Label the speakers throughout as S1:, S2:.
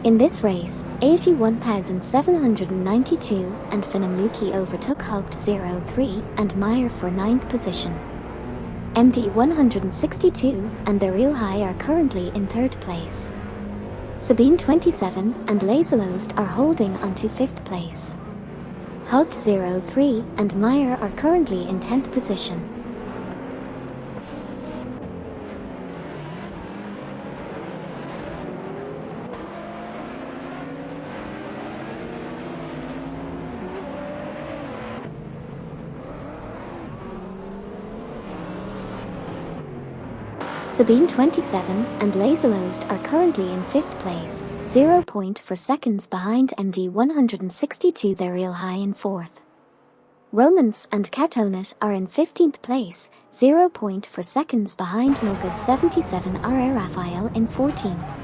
S1: In this race, AG 1792 and Finnamuki overtook Haupt 03 and Meyer for 9th position. MD 162 and the Real High are currently in 3rd place. Sabine 27 and Laserlost are holding onto 5th place. Haupt 03 and Meyer are currently in 10th position. Sabine 27 and Laserlost are currently in 5th place, 0.4 seconds behind MD 162 their Real High in 4th. Romance and Catonet are in 15th place, 0.4 seconds behind Nolga's 77 RR Raphael in 14th.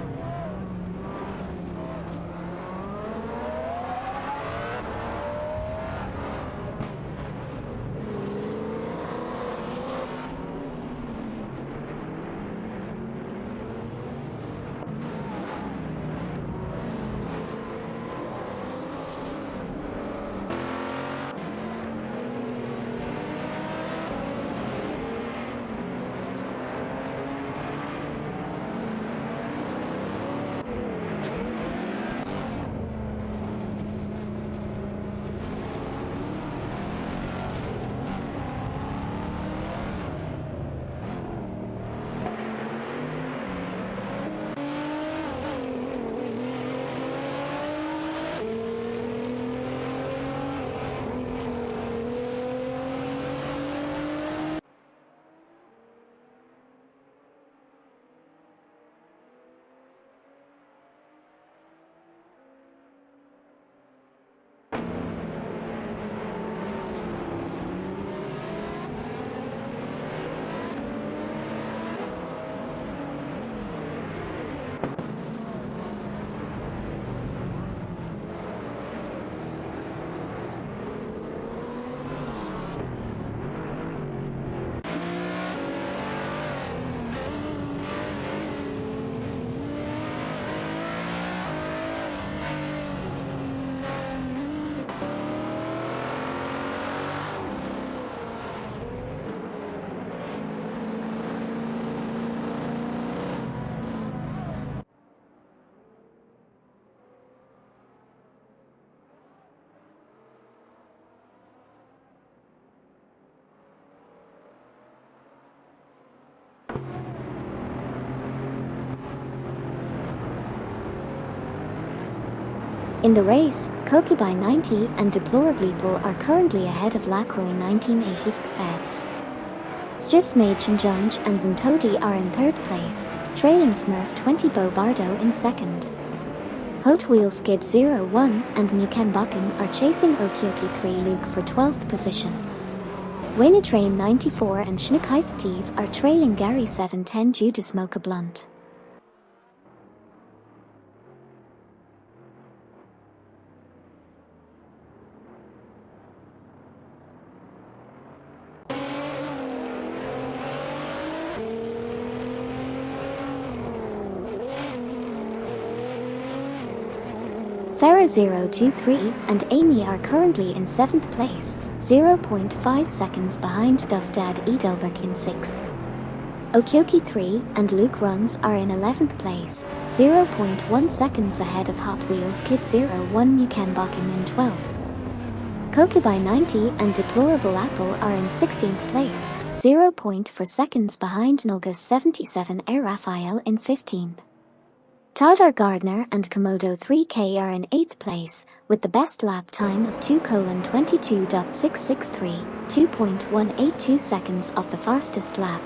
S1: In the race, Kokubai 90 and Deplorableeple are currently ahead of Lacroix 1980 Feds. Stiffs Mage and Junge and Zentodi are in 3rd place, trailing Smurf 20 Bobardo in 2nd. Hot Wheel Skid 01 and Nukembakum are chasing Okyoki 3 Luke for 12th position. Wayne Train 94 and Schnickheis Steve are trailing Gary 710 due to Smoke a Blunt. Farah 023 and Amy are currently in 7th place, 0.5 seconds behind Duff Dad Edelberg in 6th. Okyoki 3 and Luke Runs are in 11th place, 0.1 seconds ahead of Hot Wheels Kid 01 Nukembakum in 12th. Kokubai 90 and Deplorable Apple are in 16th place, 0.4 seconds behind Nolga's 77 Air Raphael in 15th. Tadar Gardner and Komodo 3K are in 8th place, with the best lap time of 2:22.663, 2.182 seconds off the fastest lap.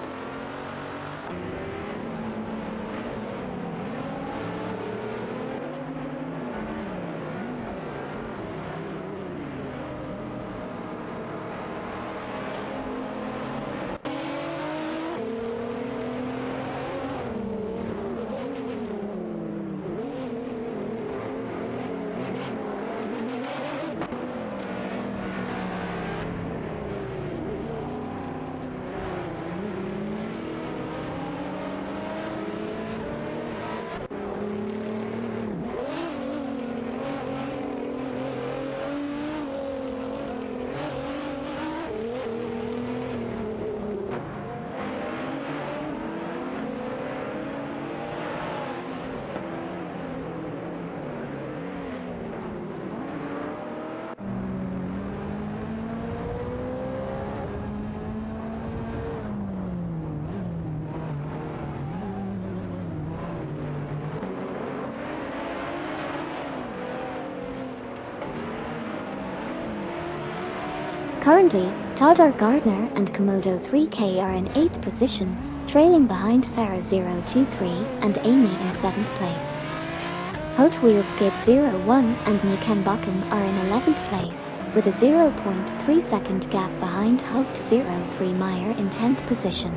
S1: Currently, Toddar Gardner and Komodo 3K are in 8th position, trailing behind Farah 023 and Amy in 7th place. Hot Wheel Skid 01 and Nikenbakum are in 11th place, with a 0.3 second gap behind Hogt 03 Meyer in 10th position.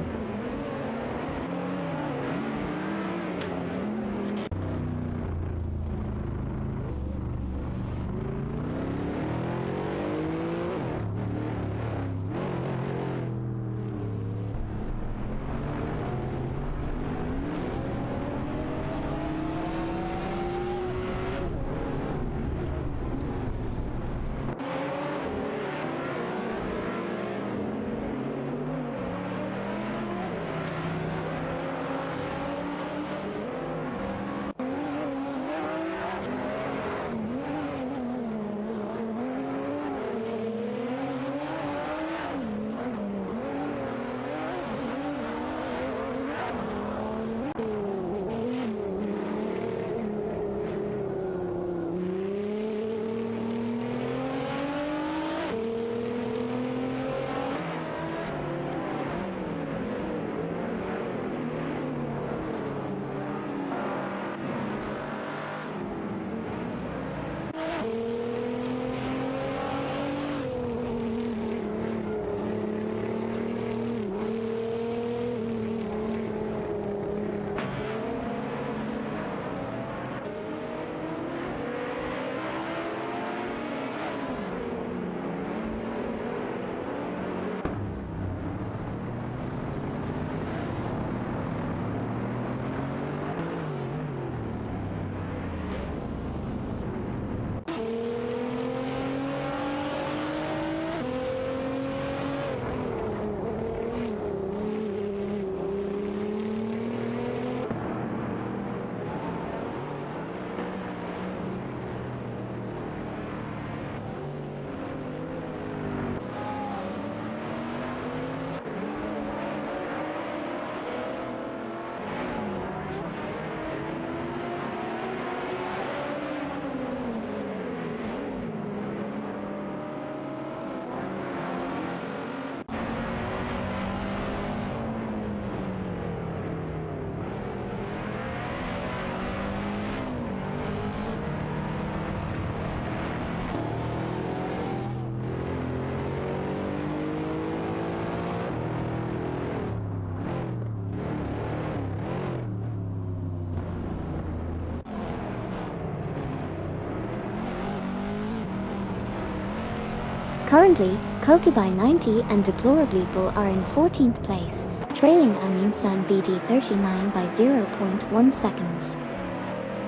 S1: Currently, Kokubai 90 and Deplorably Bull are in 14th place, trailing Aminsan VD39 by 0.1 seconds.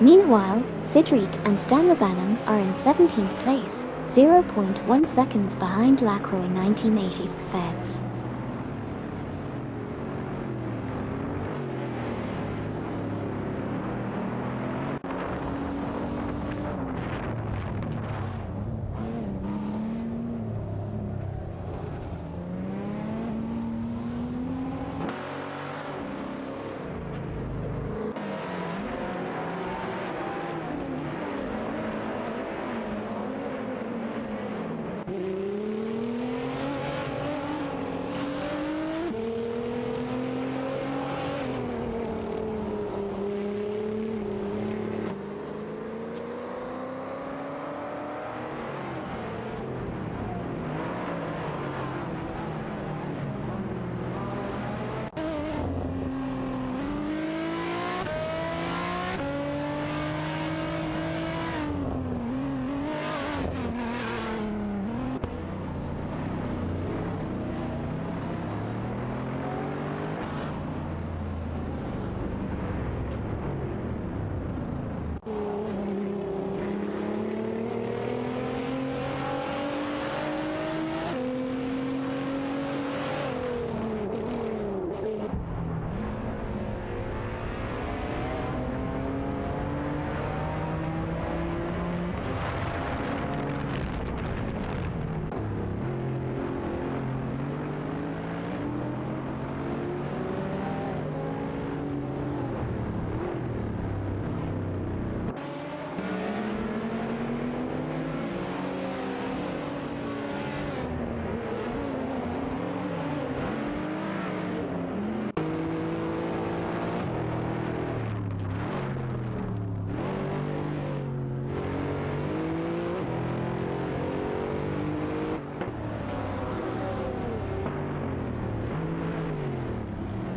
S1: Meanwhile, Sidriq and Stanlabanam are in 17th place, 0.1 seconds behind Lacroix 1980 Feds.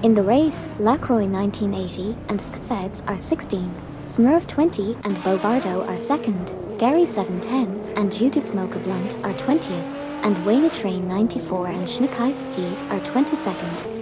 S1: In the race, Lacroix 1980 and Feds are 16th, Smurf 20 and Bobardo are 2nd, Gary 710 and Judas Mocha Blunt are 20th, and Wayne Train 94 and Schneekai Steve are 22nd.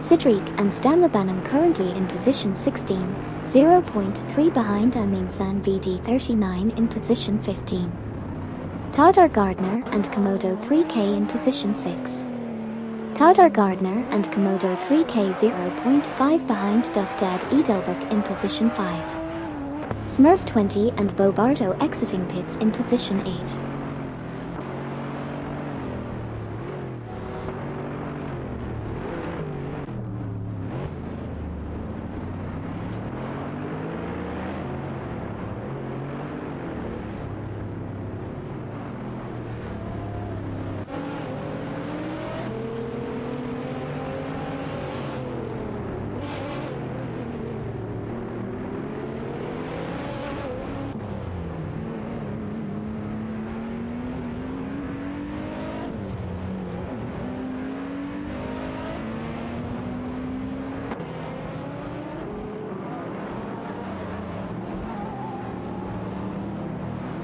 S1: Sidriq and Stanley Banham currently in position 16, 0.3 behind Amin San VD39 in position 15. Tadar Gardner and Komodo 3K in position 6. Tadar Gardner and Komodo 3K 0.5 behind Duff Dad Edelbrook in position 5. Smurf 20 and Bobardo exiting pits in position 8.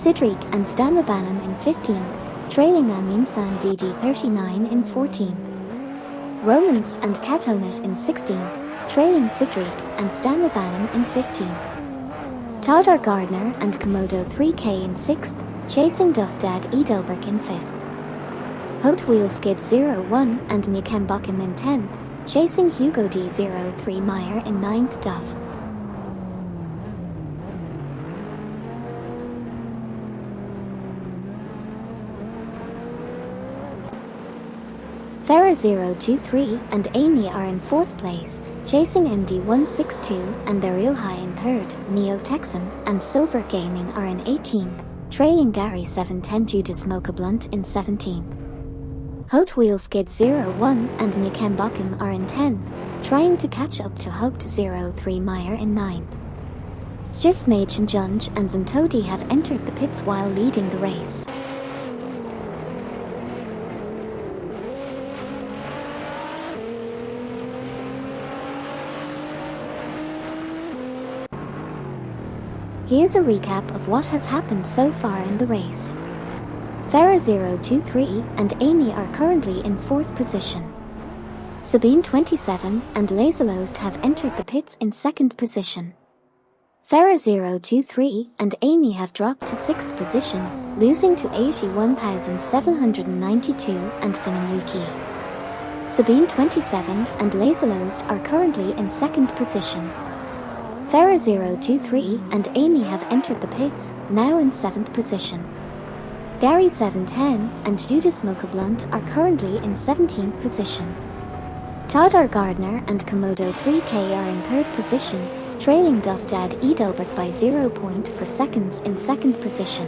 S1: Sidriq and Stanley Banham in 15th, trailing Amin San VD39 in 14th. Romans and Katonet in 16th, trailing Sidriq and Stanley Banham in 15th. Tadar Gardner and Komodo 3K in 6th, chasing Duff Dad Edelbrook in 5th. Hot Wheel Skid 01 and Nukembakim in 10th, chasing Hugo D03 Meyer in 9th. Farah 023 and Amy are in 4th place, chasing MD162 and their real high in 3rd, Neo Texan and Silver Gaming are in 18th, trailing Gary 710 Judas Mocha Blunt in 17th. Hot Wheel Skid 01 and Nukembakim are in 10th, trying to catch up to Hogt 03 Meyer in 9th. Stiffs Mage and Junge and Zimtodi have entered the pits while leading the race. Here's a recap of what has happened so far in the race. Farah 023 and Amy are currently in 4th position. Sabine 27 and Laserlost have entered the pits in 2nd position. Farah 023 and Amy have dropped to 6th position, losing to 81,792 and Finamuki. Sabine 27 and Laserlost are currently in 2nd position. Farah 023 and Amy have entered the pits, now in 7th position. Gary 710 and Judas Mocha Blunt are currently in 17th position. Tadar Gardner and Komodo 3K are in 3rd position, trailing Duff Dad Edelbert by 0.4 seconds in second position.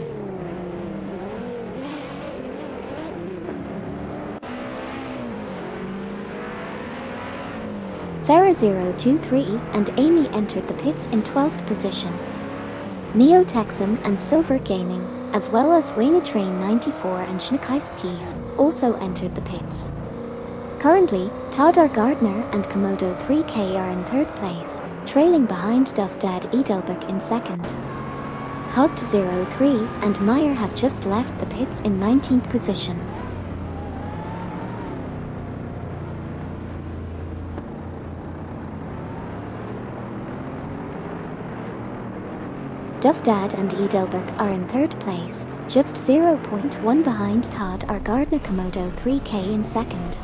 S1: Ferra023 and Amy entered the pits in 12th position. Neo Texum and Silver Gaming, as well as Wayne Train 94 and Schneekeistief, also entered the pits. Currently, Todd R. Gardner and Komodo 3K are in third place, trailing behind Duff Dad Edelbert in second. Hugged 03 and Meyer have just left the pits in 19th position. Duff Dad and Edelbert are in third place, just 0.1 behind Todd R. Gardner. Komodo 3K in second.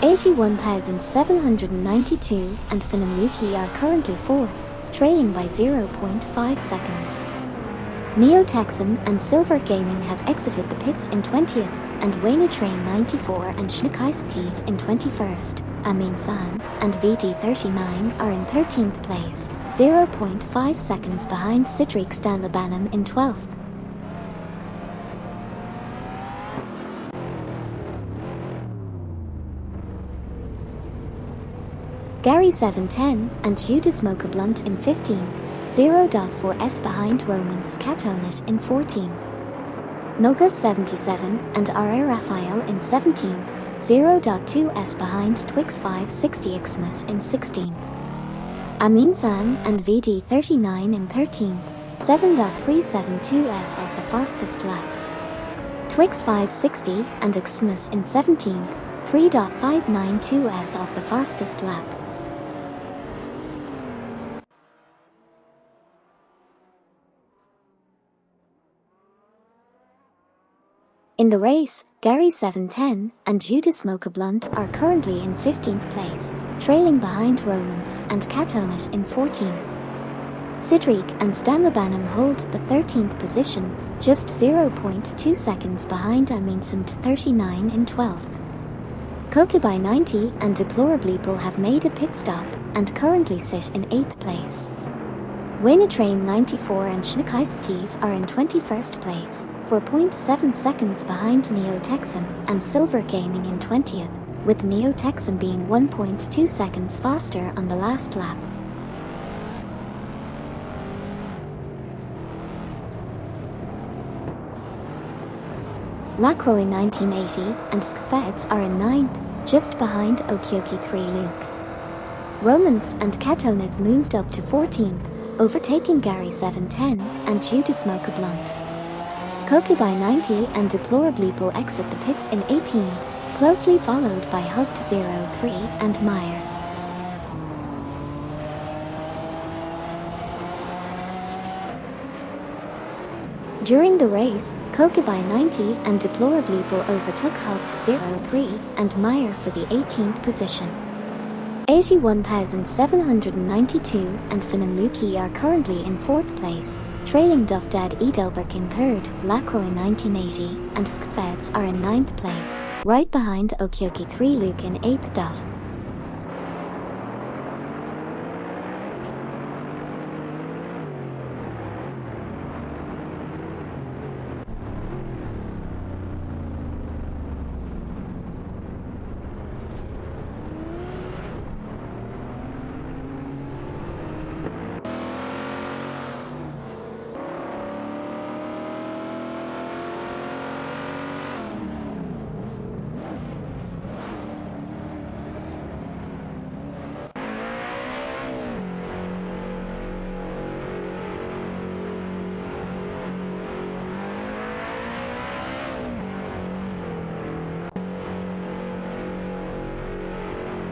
S1: 81,792 and Finnamuki are currently fourth, trailing by 0.5 seconds. Neo Texum and Silver Gaming have exited the pits in 20th, and Wayne Train 94 and Schneekeistief in 21st. Amin San and VD39 are in 13th place, 0.5 seconds behind Cedric Stanlabanam in 12th. Gary 710 and Judas Mocha Blunt in 15th, 0.4s behind Romans Catonet in 14th. Noga 77 and R.A. Raphael in 17th, 0.2s behind Twix 560 Xmas in 16th. Amin San and VD39 in 13th, 7.372s off the fastest lap. Twix 560 and Xmas in 17th, 3.592s off the fastest lap. In the race, Gary 710 and Judas Mocha Blunt are currently in 15th place, trailing behind Romans and Catonet in 14th. Cedric and Stanlabanam hold the 13th position, just 0.2 seconds behind Aminsand 39 in 12th. Kokubai 90 and Deplorableeple have made a pit stop and currently sit in 8th place. Wayne Train 94 and Schneekeistief are in 21st place, 4.7 seconds behind Neo Texum and Silver Gaming in 20th, with Neo Texum being 1.2 seconds faster on the last lap. Lacroix 1980 and Feds are in 9th, just behind Okioki 3 Luke. Romans and Catonet moved up to 14th, overtaking Gary 710 and Judas Mocha Blunt. Kokubai 90 and Deplorableeple exit the pits in 18th, closely followed by Hugged 03 and Meyer. During the race, Kokubai 90 and Deplorableeple overtook Hugged 03 and Meyer for the 18th position. 81,792 and Finnamuki are currently in 4th place, trailing Duff Dad Edelbert in 3rd, Lacroix 1980 and Feds are in 9th place, right behind Okioki 3 Luke in 8th dot.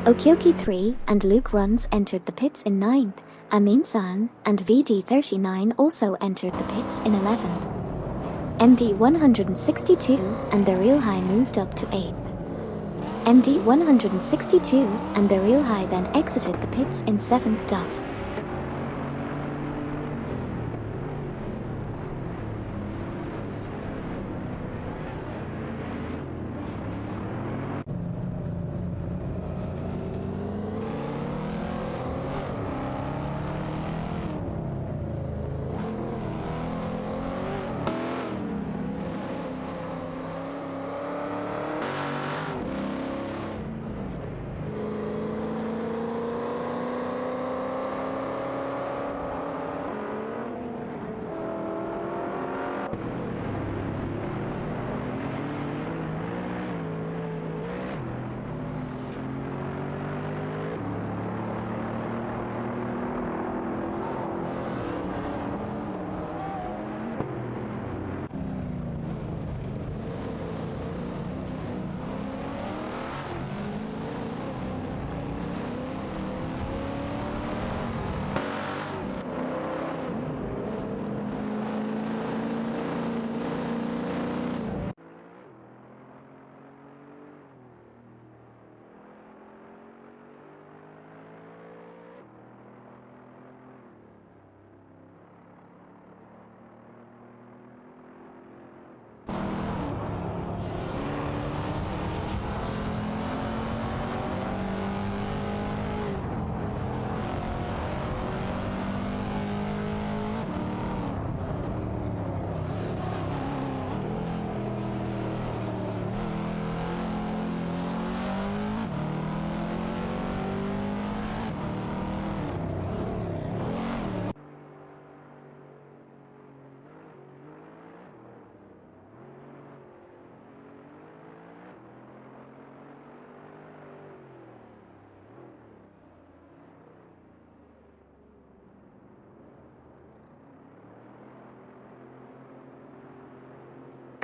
S1: Okioki 3 and Luke Runs entered the pits in 9th, Amin San and VD39 also entered the pits in 11th. MD 162 and the Real High moved up to 8th. MD 162 and the Real High then exited the pits in 7th dot.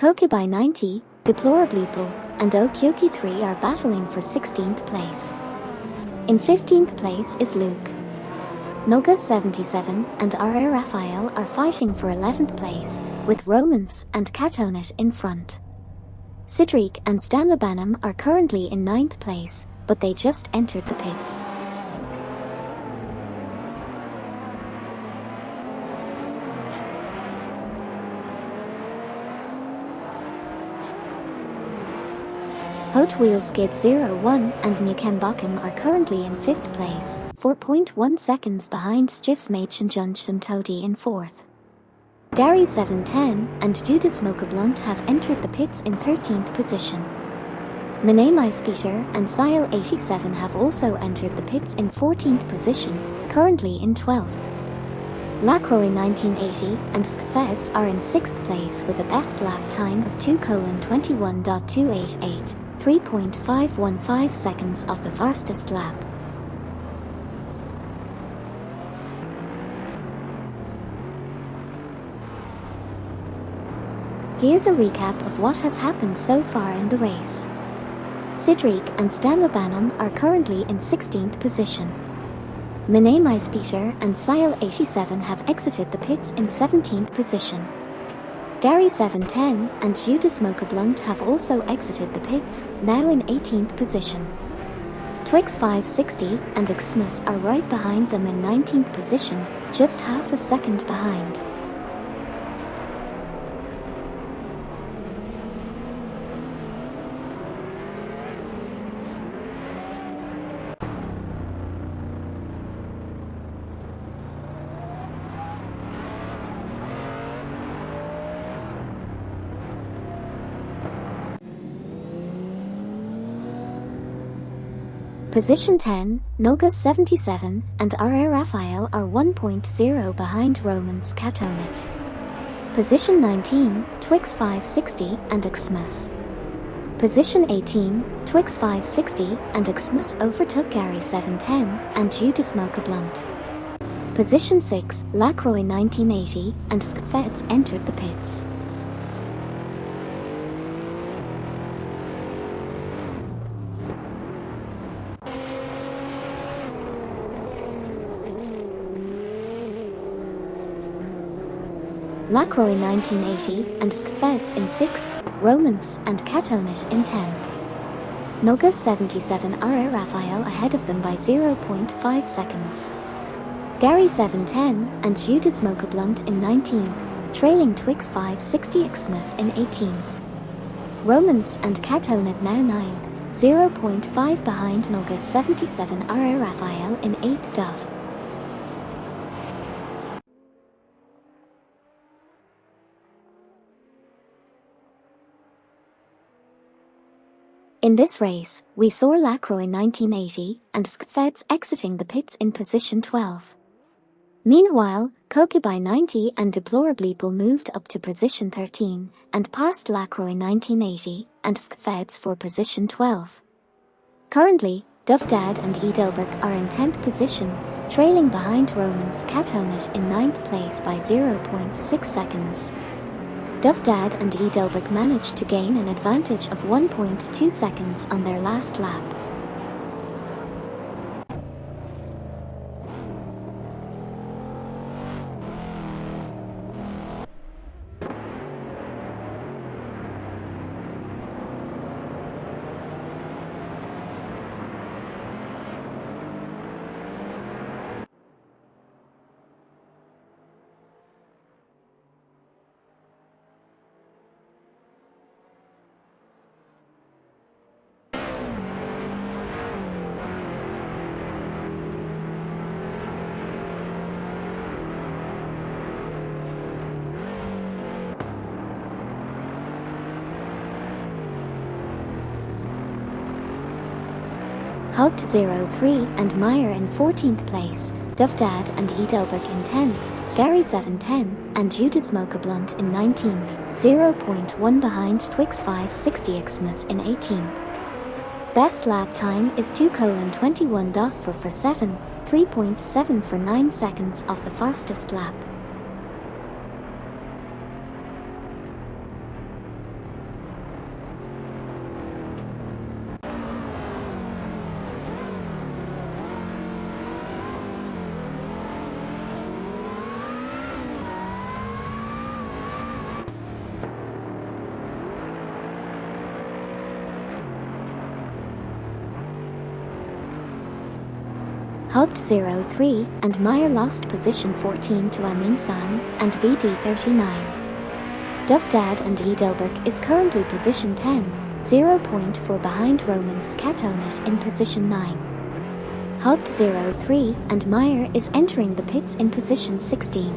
S1: Kokubai 90, Deplorably Bull, and Okyoki 3 are battling for 16th place. In 15th place is Luke. Noga 77 and R.A. Raphael are fighting for 11th place, with Romans and Katonet in front. Sidriq and Stanlabanam are currently in 9th place, but they just entered the pits. Hot Wheels Skid 01 and Nukembakum are currently in 5th place, 4.1 seconds behind Stivsmachen Junjsum Todi in 4th. Gary 710 and Judas Smokablunt have entered the pits in 13th position. Minamai Peter and Sile 87 have also entered the pits in 14th position, currently in 12th. Lacroix 1980 and Feds are in 6th place with a best lap time of 2:21.288, 3.515 seconds of the fastest lap. Here's a recap of what has happened so far in the race. Sidriq and Stanlabanam are currently in 16th position. Minamai Peter and Sile 87 have exited the pits in 17th position. Gary 710 and Judas Smokablunt have also exited the pits, now in 18th position. Twix 560 and Xmas are right behind them in 19th position, just half a second behind. Position 10, Noga 77 and R.A. Raphael are 1.0 behind Romans Katonet. Position 19, Twix 560 and Xmas. Position 18, Twix 560 and Xmas overtook Gary 710 and Judas Smokablunt. Position 6, Lacroix 1980 and Feds entered the pits. Lacroix 1980 and Feds in 6th, Romans and Katonet in 10th. Noga 77 R.A. Raphael ahead of them by 0.5 seconds. Gary 710 and Judas Smokablunt in 19th, trailing Twix 560 Xmas in 18th. Romans and Katonet now 9th, 0.5 behind Noga 77 R.A. Raphael in 8th. In this race, we saw Lacroix 1980 and Feds exiting the pits in position 12. Meanwhile, Kokubai 90 and Deplorably Bull moved up to position 13 and passed Lacroix 1980 and Feds for position 12. Currently, Dufdad and Edelberg are in 10th position, trailing behind Romans Katonet in 9th place by 0.6 seconds. Dufdad and Edelberg managed to gain an advantage of 1.2 seconds on their last lap. Hugged 03 and Meyer in 14th place, Dufdad and Edelberg in 10th, Gary 710 and Judas Smokablunt in 19th, 0.1 behind Twix 560 Xmas in 18th. Best lap time is 2:21.4 for 7, 3.7 for 9 seconds of the fastest lap. Hugged 03 and Meyer lost position 14 to Amin San and VD39. Duffdad and Edelberg is currently position 10, 0.4 behind Roman Skatonit in position 9. Hugged 03 and Meyer is entering the pits in position 16.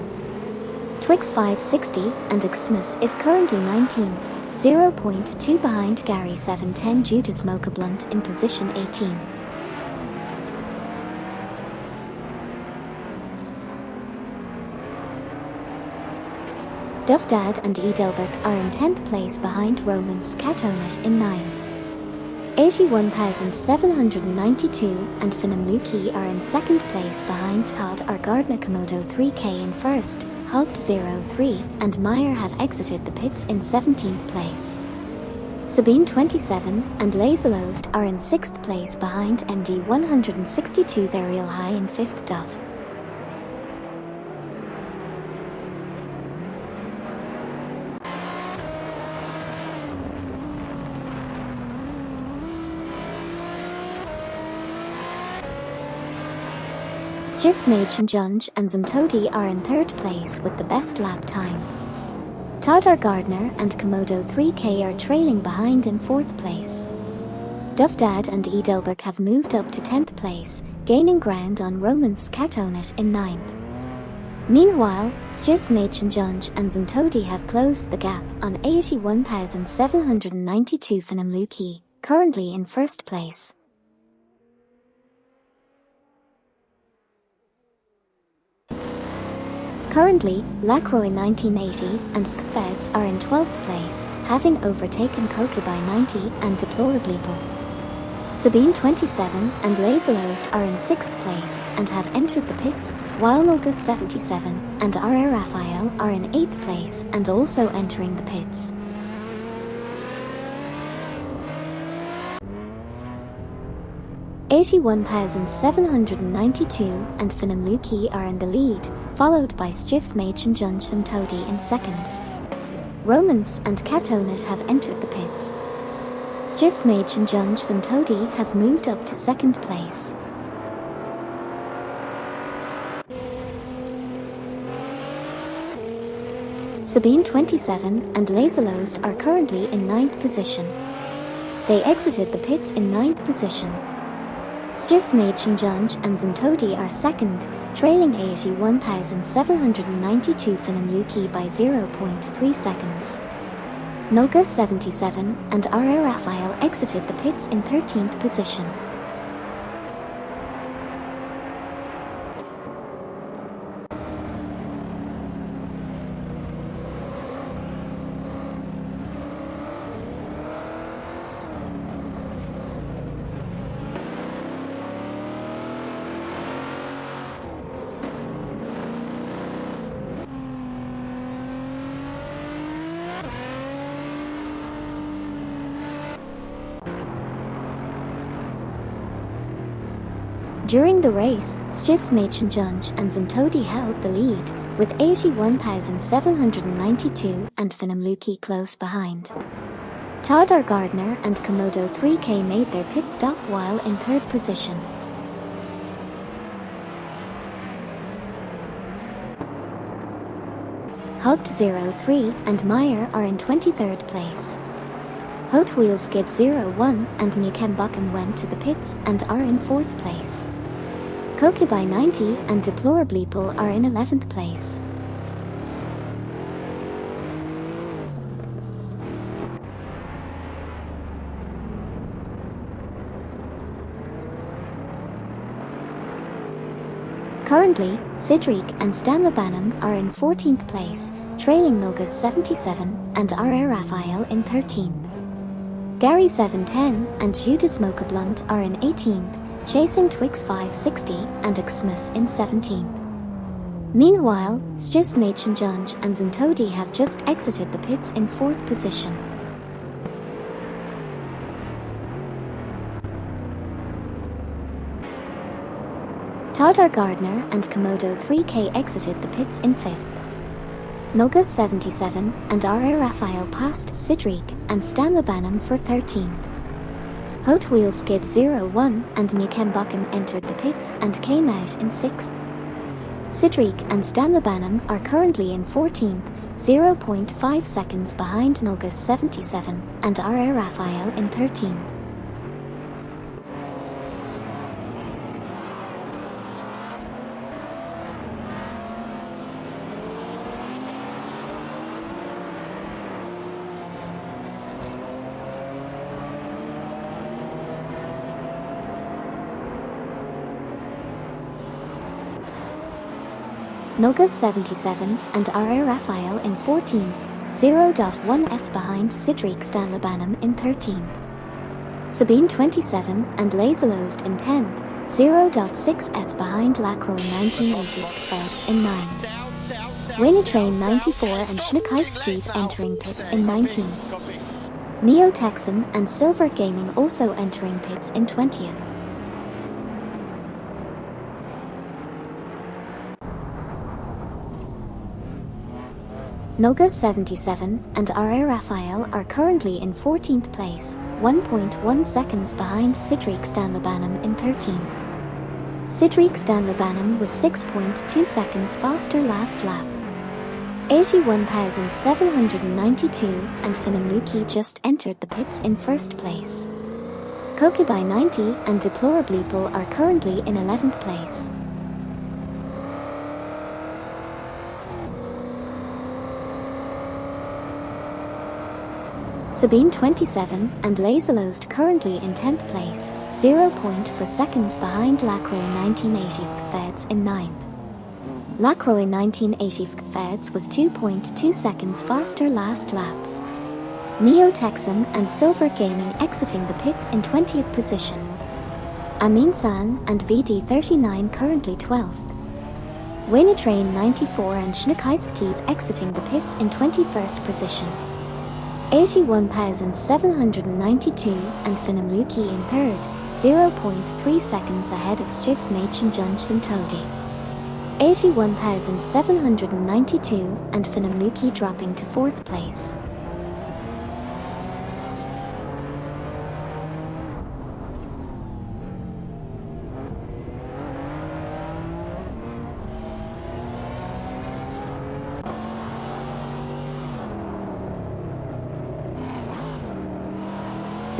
S1: Twix 560 and Xmas is currently 19th, 0.2 behind Gary 710 due to Smoker Blunt in position 18. Duffdad and Edelberg are in 10th place behind Roman Skatonit in 9th. 81,792 and Finamluki are in 2nd place behind Todd R. Gardner. Komodo 3K in 1st, Hugged 03 and Meyer have exited the pits in 17th place. Sabine 27 and Laserlost are in 6th place behind MD 162, their real high in 5th. Stiffsmage and Zumtodi are in 3rd place with the best lap time. Todd R. Gardner and Komodo 3K are trailing behind in 4th place. Duffdad and Edelberg have moved up to 10th place, gaining ground on Roman Skatonit in 9th. Meanwhile, Stiffsmage and Zumtodi have closed the gap on 81,792. Finamluki, currently in 1st place. Currently, Lacroix 1980 and Feds are in 12th place, having overtaken Kokubai 90 and Deplorableeple. Sabine 27 and Laserlost are in 6th place and have entered the pits, while Nogus 77 and R.A. Raphael are in 8th place and also entering the pits. $81,792 and Finamluki are in the lead, followed by Stiffsmage and Zumtodi in 2nd. Romans and Katonit have entered the pits. Stiffsmage and Zumtodi has moved up to 2nd place. Sabine 27 and Laserlost are currently in 9th position. They exited the pits in 9th position. Stiffsmage and Zumtodi are 2nd, trailing 81,792 Finamluki by 0.3 seconds. Noga 77 and R.A. Raphael exited the pits in 13th position. During the race, Stiffsmage and Zumtodi held the lead, with 81,792 and Finamluki close behind. Todd R. Gardner and Komodo 3K made their pit stop while in 3rd position. Hugged 03 and Meyer are in 23rd place. Hot Wheel Skid 01 and Nukembuckham went to the pits and are in 4th place. Kokubai 90 and Deplorableeple are in 11th place. Currently, Sidriq and Stanlabanham are in 14th place, trailing Nogus 77 and R.A. Raphael in 13th. Gary 710 and Judah Smoker Blunt are in 18th, chasing Twix 560 and Xmas in 17th. Meanwhile, Stiffsmage and Zumtodi have just exited the pits in 4th position. Todd R. Gardner and Komodo 3K exited the pits in 5th. Nogus 77 and R.A. Raphael passed Sidriq and Stanlabanham for 13th. Hot Wheel Skid 01 and Newcombochum entered the pits and came out in 6th. Sidric and Stanlebanham are currently in 14th, 0.5 seconds behind Nulgus 77 and R.A. Raphael in 13th. Nulgus 77 and R.A. Raphael in 14th, 0.1s behind Sidric Stanlebanham in 13th. Sabine 27 and Laserlost in 10th, 0.6s behind Lacroix 1980 Feds in 9th. Wayne Train 94 and Schneekheist Thief entering pits in 19th. Neo Texum and Silver Gaming also entering pits in 20th. Nulgus 77 and R.A. Raphael are currently in 14th place, 1.1 seconds behind Sidric Stanlebanham in 13th. Sidric Stanlebanham was 6.2 seconds faster last lap. 81,792 and Finamluki just entered the pits in 1st place. Kokubai 90 and Deplorableeple are currently in 11th place. Sabine 27 and Laserlost currently in 10th place, 0.4 seconds behind Lacroix 1980 Feds in 9th. Lacroix 1980 Feds was 2.2 seconds faster last lap. Neo Texum and Silver Gaming exiting the pits in 20th position. Amin San and VD39 currently 12th. Wayne Train 94 and Schneekheist Thief exiting the pits in 21st position. 81,792 and Finamluki in 3rd, 0.3 seconds ahead of Stifs Machen Junction Todi. 81,792 and Finamluki dropping to 4th place.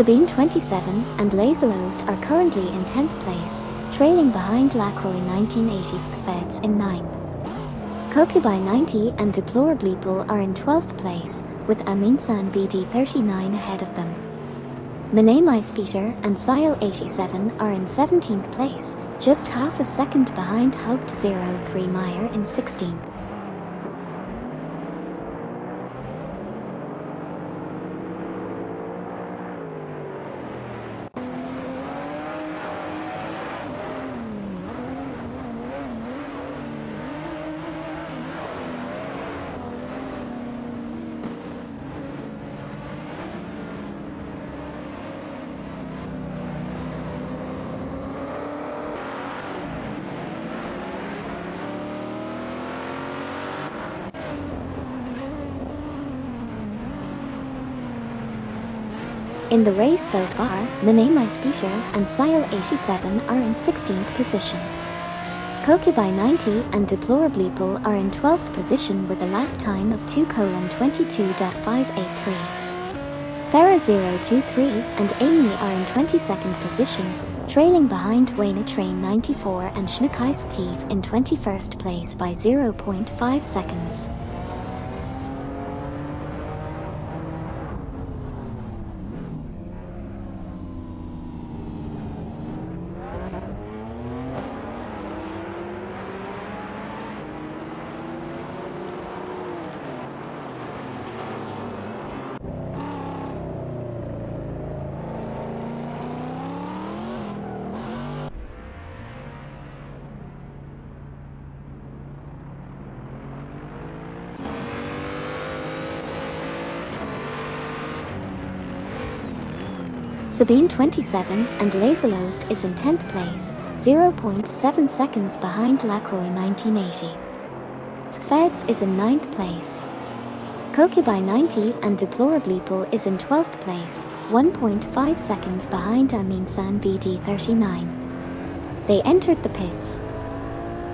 S1: Sabine 27 and Laserlost are currently in 10th place, trailing behind Lacroix 1980 Feds in 9th. Kokubai 90 and Deplorableeple are in 12th place, with Aminsan VD39 ahead of them. Mane Peter and Sile 87 are in 17th place, just half a second behind Hoped 03 Meyer in 16th. In the race so far, Mane Peter and Sile 87 are in 16th position. Kokubai 90 and Deplorableeple are in 12th position with a lap time of 2:22.583. Farah 023 and Amy are in 22nd position, trailing behind Wayne Train 94 and Schneekheist Thief in 21st place by 0.5 seconds. Sabine 27 and Laserlost is in 10th place, 0.7 seconds behind Lacroix 1980. Feds is in 9th place. Kokubai 90 and Deplorableeple is in 12th place, 1.5 seconds behind Aminsan VD39. They entered the pits.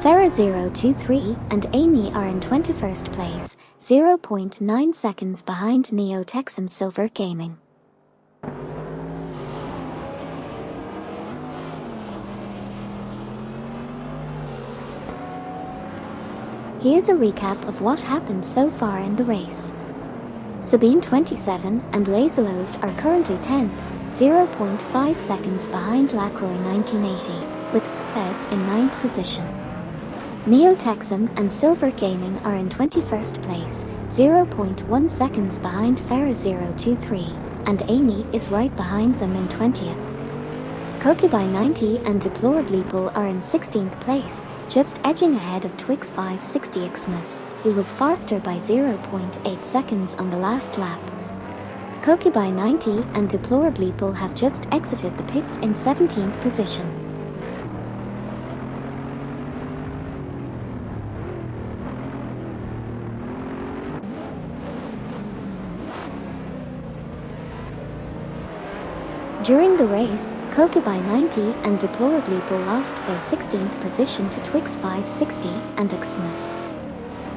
S1: Ferra023 and Amy are in 21st place, 0.9 seconds behind Neo Texam Silver Gaming. Here's a recap of what happened so far in the race. Sabine 27 and Laserlost are currently 10th, 0.5 seconds behind Lacroix 1980, with Feds in 9th position. Neo Texam and Silver Gaming are in 21st place, 0.1 seconds behind Ferra023, and Amy is right behind them in 20th. Kokubai 90 and Deplorably Bull are in 16th place, just edging ahead of Twix 560 Xmas, who was faster by 0.8 seconds on the last lap. Kokubai 90 and Deplorably Bull have just exited the pits in 17th position. During the race, Kokubai 90 and Deplorably Bull lost their 16th position to Twix 560 and Xmas.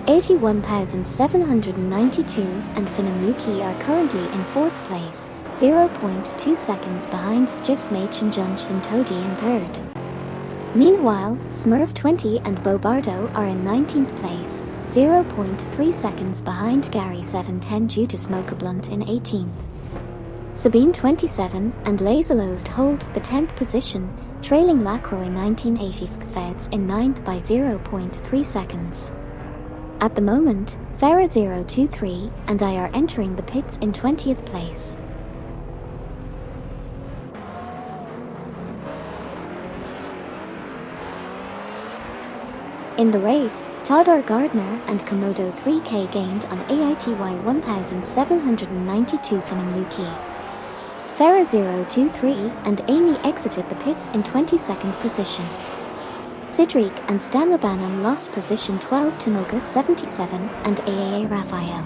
S1: 81,792 and Finamuki are currently in 4th place, 0.2 seconds behind Stivsmach and Johnson Todi in 3rd. Meanwhile, Smurf 20 and Bobardo are in 19th place, 0.3 seconds behind Gary 710 Judas Smokablunt in 18th. Sabine 27 and Laserlost hold the 10th position, trailing Lacroix 1980 Feds in 9th by 0.3 seconds. At the moment, Ferra023 and I are entering the pits in 20th place. In the race, Todor Gardner and Komodo 3K gained on AITY 1792 Finamuki. Ferra023 and Amy exited the pits in 22nd position. Sidriq and Stanlabanam lost position 12 to Noga 77 and AAA Raphael.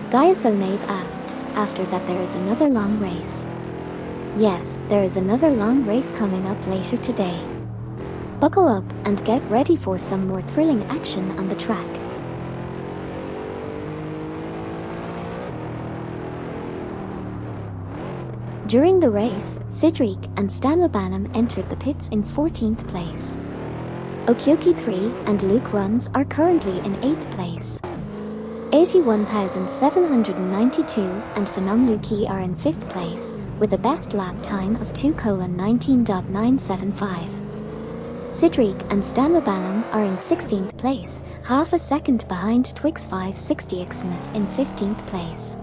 S1: Gaiasonave asked, after that there is another long race. Yes, there is another long race coming up later today. Buckle up and get ready for some more thrilling action on the track. During the race, Sidriq and Stanlabanam entered the pits in 14th place. Okyoki 3 and Luke Runs are currently in 8th place. 81,792 and Phenomluki are in 5th place, with a best lap time of 2:19.975. Sidriq and Stanlabanam are in 16th place, half a second behind Twix 560 Xmas in 15th place.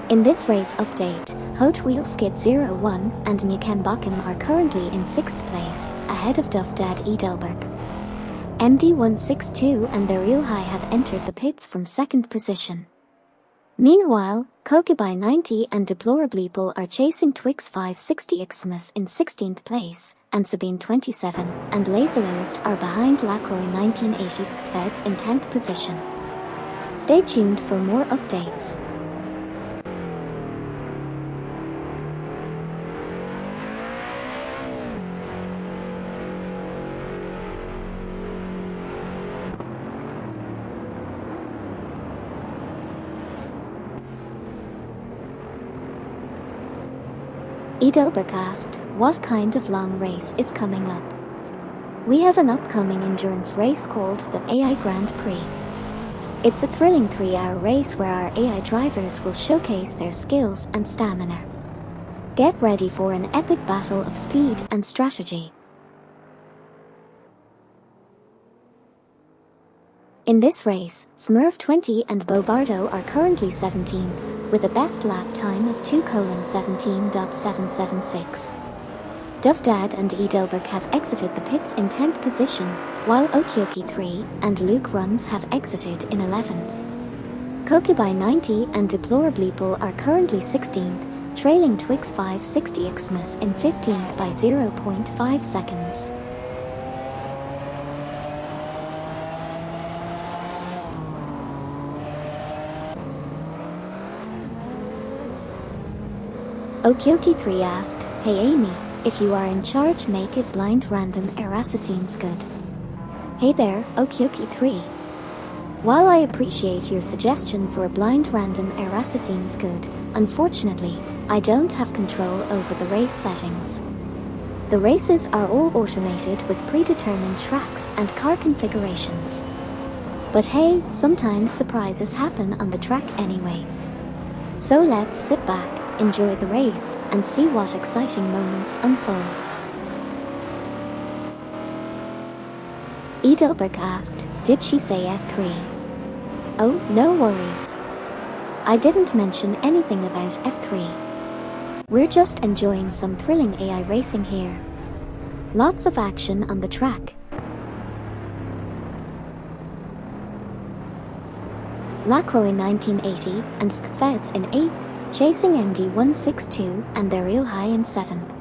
S1: In this race update, Hot Wheel Skid 01 and Nukembakim are currently in 6th place, ahead of Duffdad Edelberg. MD162 and the Real High have entered the pits from 2nd position. Meanwhile, Kokubai 90 and Deplorably Bull are chasing Twix 560 Xmas in 16th place, and Sabine 27 and Laserlost are behind Lacroix 1980 Feds in 10th position. Stay tuned for more updates. Edelberg asked, what kind of long race is coming up? We have an upcoming endurance race called the AI Grand Prix. It's a thrilling 3-hour race where our AI drivers will showcase their skills and stamina. Get ready for an epic battle of speed and strategy. In this race, Smurf20 and Bobardo are currently 17th, with a best lap time of 2:17.776. Dovdad and Edelberg have exited the pits in 10th position, while Okyoki3 and Luke Runs have exited in 11th. Kokubai90 and Deplorableeple are currently 16th, trailing Twix 560 Xmas in 15th by 0.5 seconds. Okyoki3 asked, "Hey Amy, if you are in charge, make it blind random errasa seems good." Hey there, Okyoki3. While I appreciate your suggestion for a blind random errasa seems good, unfortunately, I don't have control over the race settings. The races are all automated with predetermined tracks and car configurations. But hey, sometimes surprises happen on the track anyway. So let's sit back, enjoy the race, and see what exciting moments unfold. Edelberg asked, "Did she say F3? Oh, no worries. I didn't mention anything about F3. We're just enjoying some thrilling AI racing here. Lots of action on the track." Lacroix 1980 and Feds in 8th, chasing MD162 and their real high in 7th.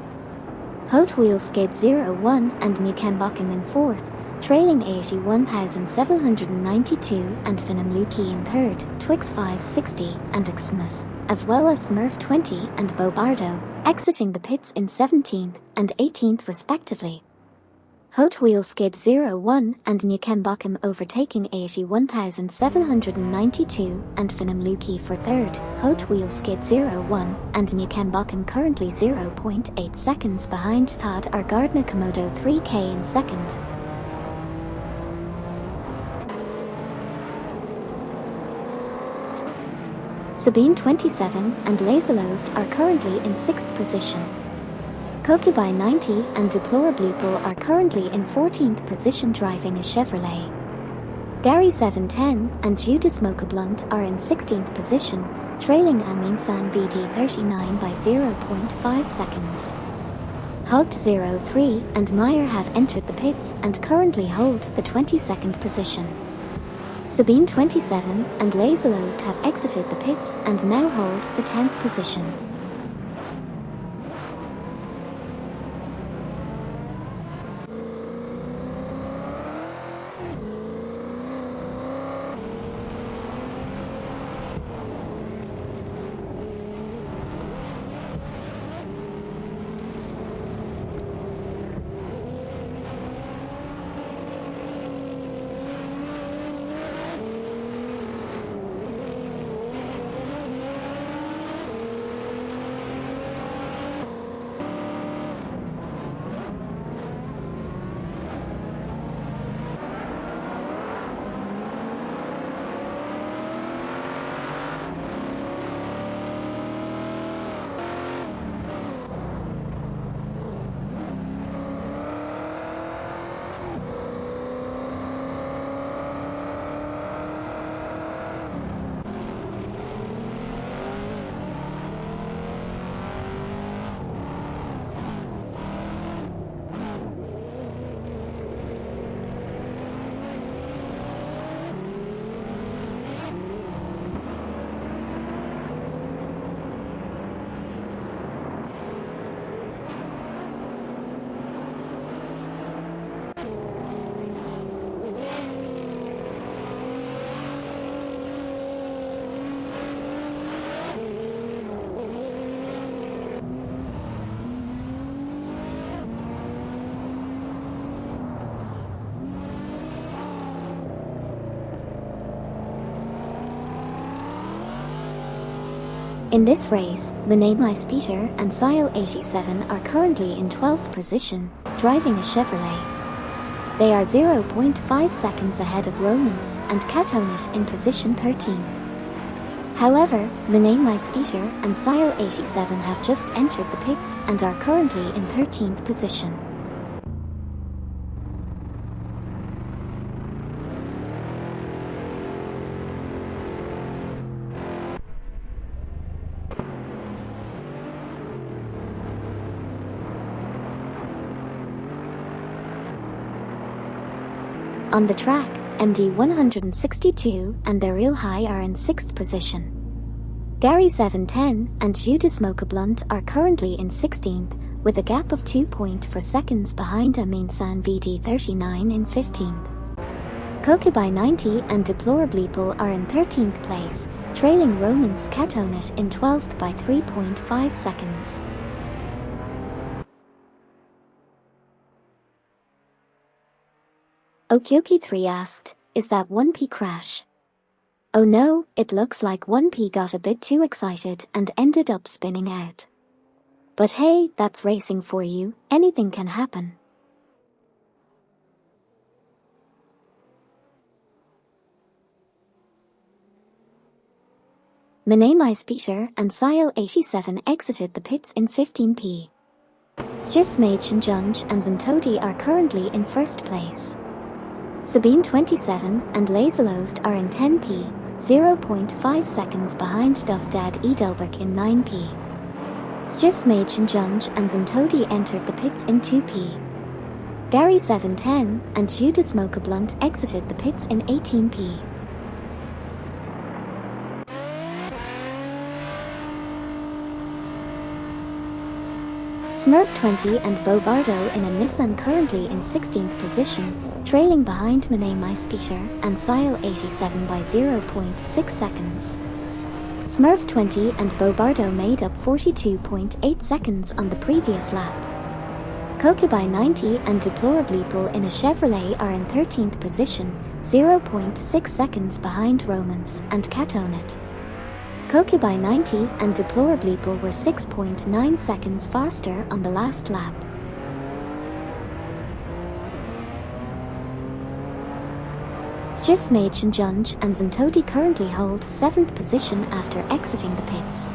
S1: Hot Wheels Skid 01 and Newcambochum in 4th, trailing 81,792 and Finamluki in 3rd, Twix 560 and Xmas, as well as Smurf20 and Bobardo, exiting the pits in 17th and 18th respectively. Hot Wheels Skid 01 and Newcambochum overtaking 81,792 and Finamluki for 3rd, Hot Wheels Skid 01 and Newcambochum currently 0.8 seconds behind Todd R. Gardner Komodo 3K in 2nd. Sabine 27 and Laserlost are currently in 6th position. Kokubai 90 and Deplorableeple are currently in 14th position driving a Chevrolet. Gary 710 and Judas Blunt are in 16th position, trailing Aminsan VD39 by 0.5 seconds. Hogged 03 and Meyer have entered the pits and currently hold the 22nd position. Sabine 27 and Laserlost have exited the pits and now hold the 10th position. In this race, Manamai Peter and Sile87 are currently in 12th position, driving a Chevrolet. They are 0.5 seconds ahead of Romans and Katonit in position 13th. However, Minei Speeder and Sile 87 have just entered the pits and are currently in 13th position. On the track, MD 162 and their real high are in 6th position. Gary 710 and Judah Smoke Blunt are currently in 16th, with a gap of 2.4 seconds behind Amin San VD 39 in 15th. Kokubai 90 and Deplorableeple are in 13th place, trailing Romans Katonet in 12th by 3.5 seconds. Okyoki3 asked, "Is that 1P crash?" Oh no, it looks like 1P got a bit too excited and ended up spinning out. But hey, that's racing for you, anything can happen. Minei Speeder and Sile 87 exited the pits in 15p. Stiffs Junj and Zumtodi are currently in 1st place. Sabine 27 and Laserlost are in 10p, 0.5 seconds behind Duffdad Edelberg in 9p. Stiffs Junj and Zumtodi entered the pits in 2p. Gary 710 and Judah Smoke Blunt exited the pits in 18p. Smurf 20 and Bobardo in a Nissan currently in 16th position, trailing behind Minei Speeder and Sile 87 by 0.6 seconds. Smurf 20 and Bobardo made up 42.8 seconds on the previous lap. Kokubai 90 and Deplorableeple in a Chevrolet are in 13th position, 0.6 seconds behind Romans and Katonet. Kokubai 90 and Deplorableeple were 6.9 seconds faster on the last lap. Stiffs Junj and Zumtodi currently hold 7th position after exiting the pits.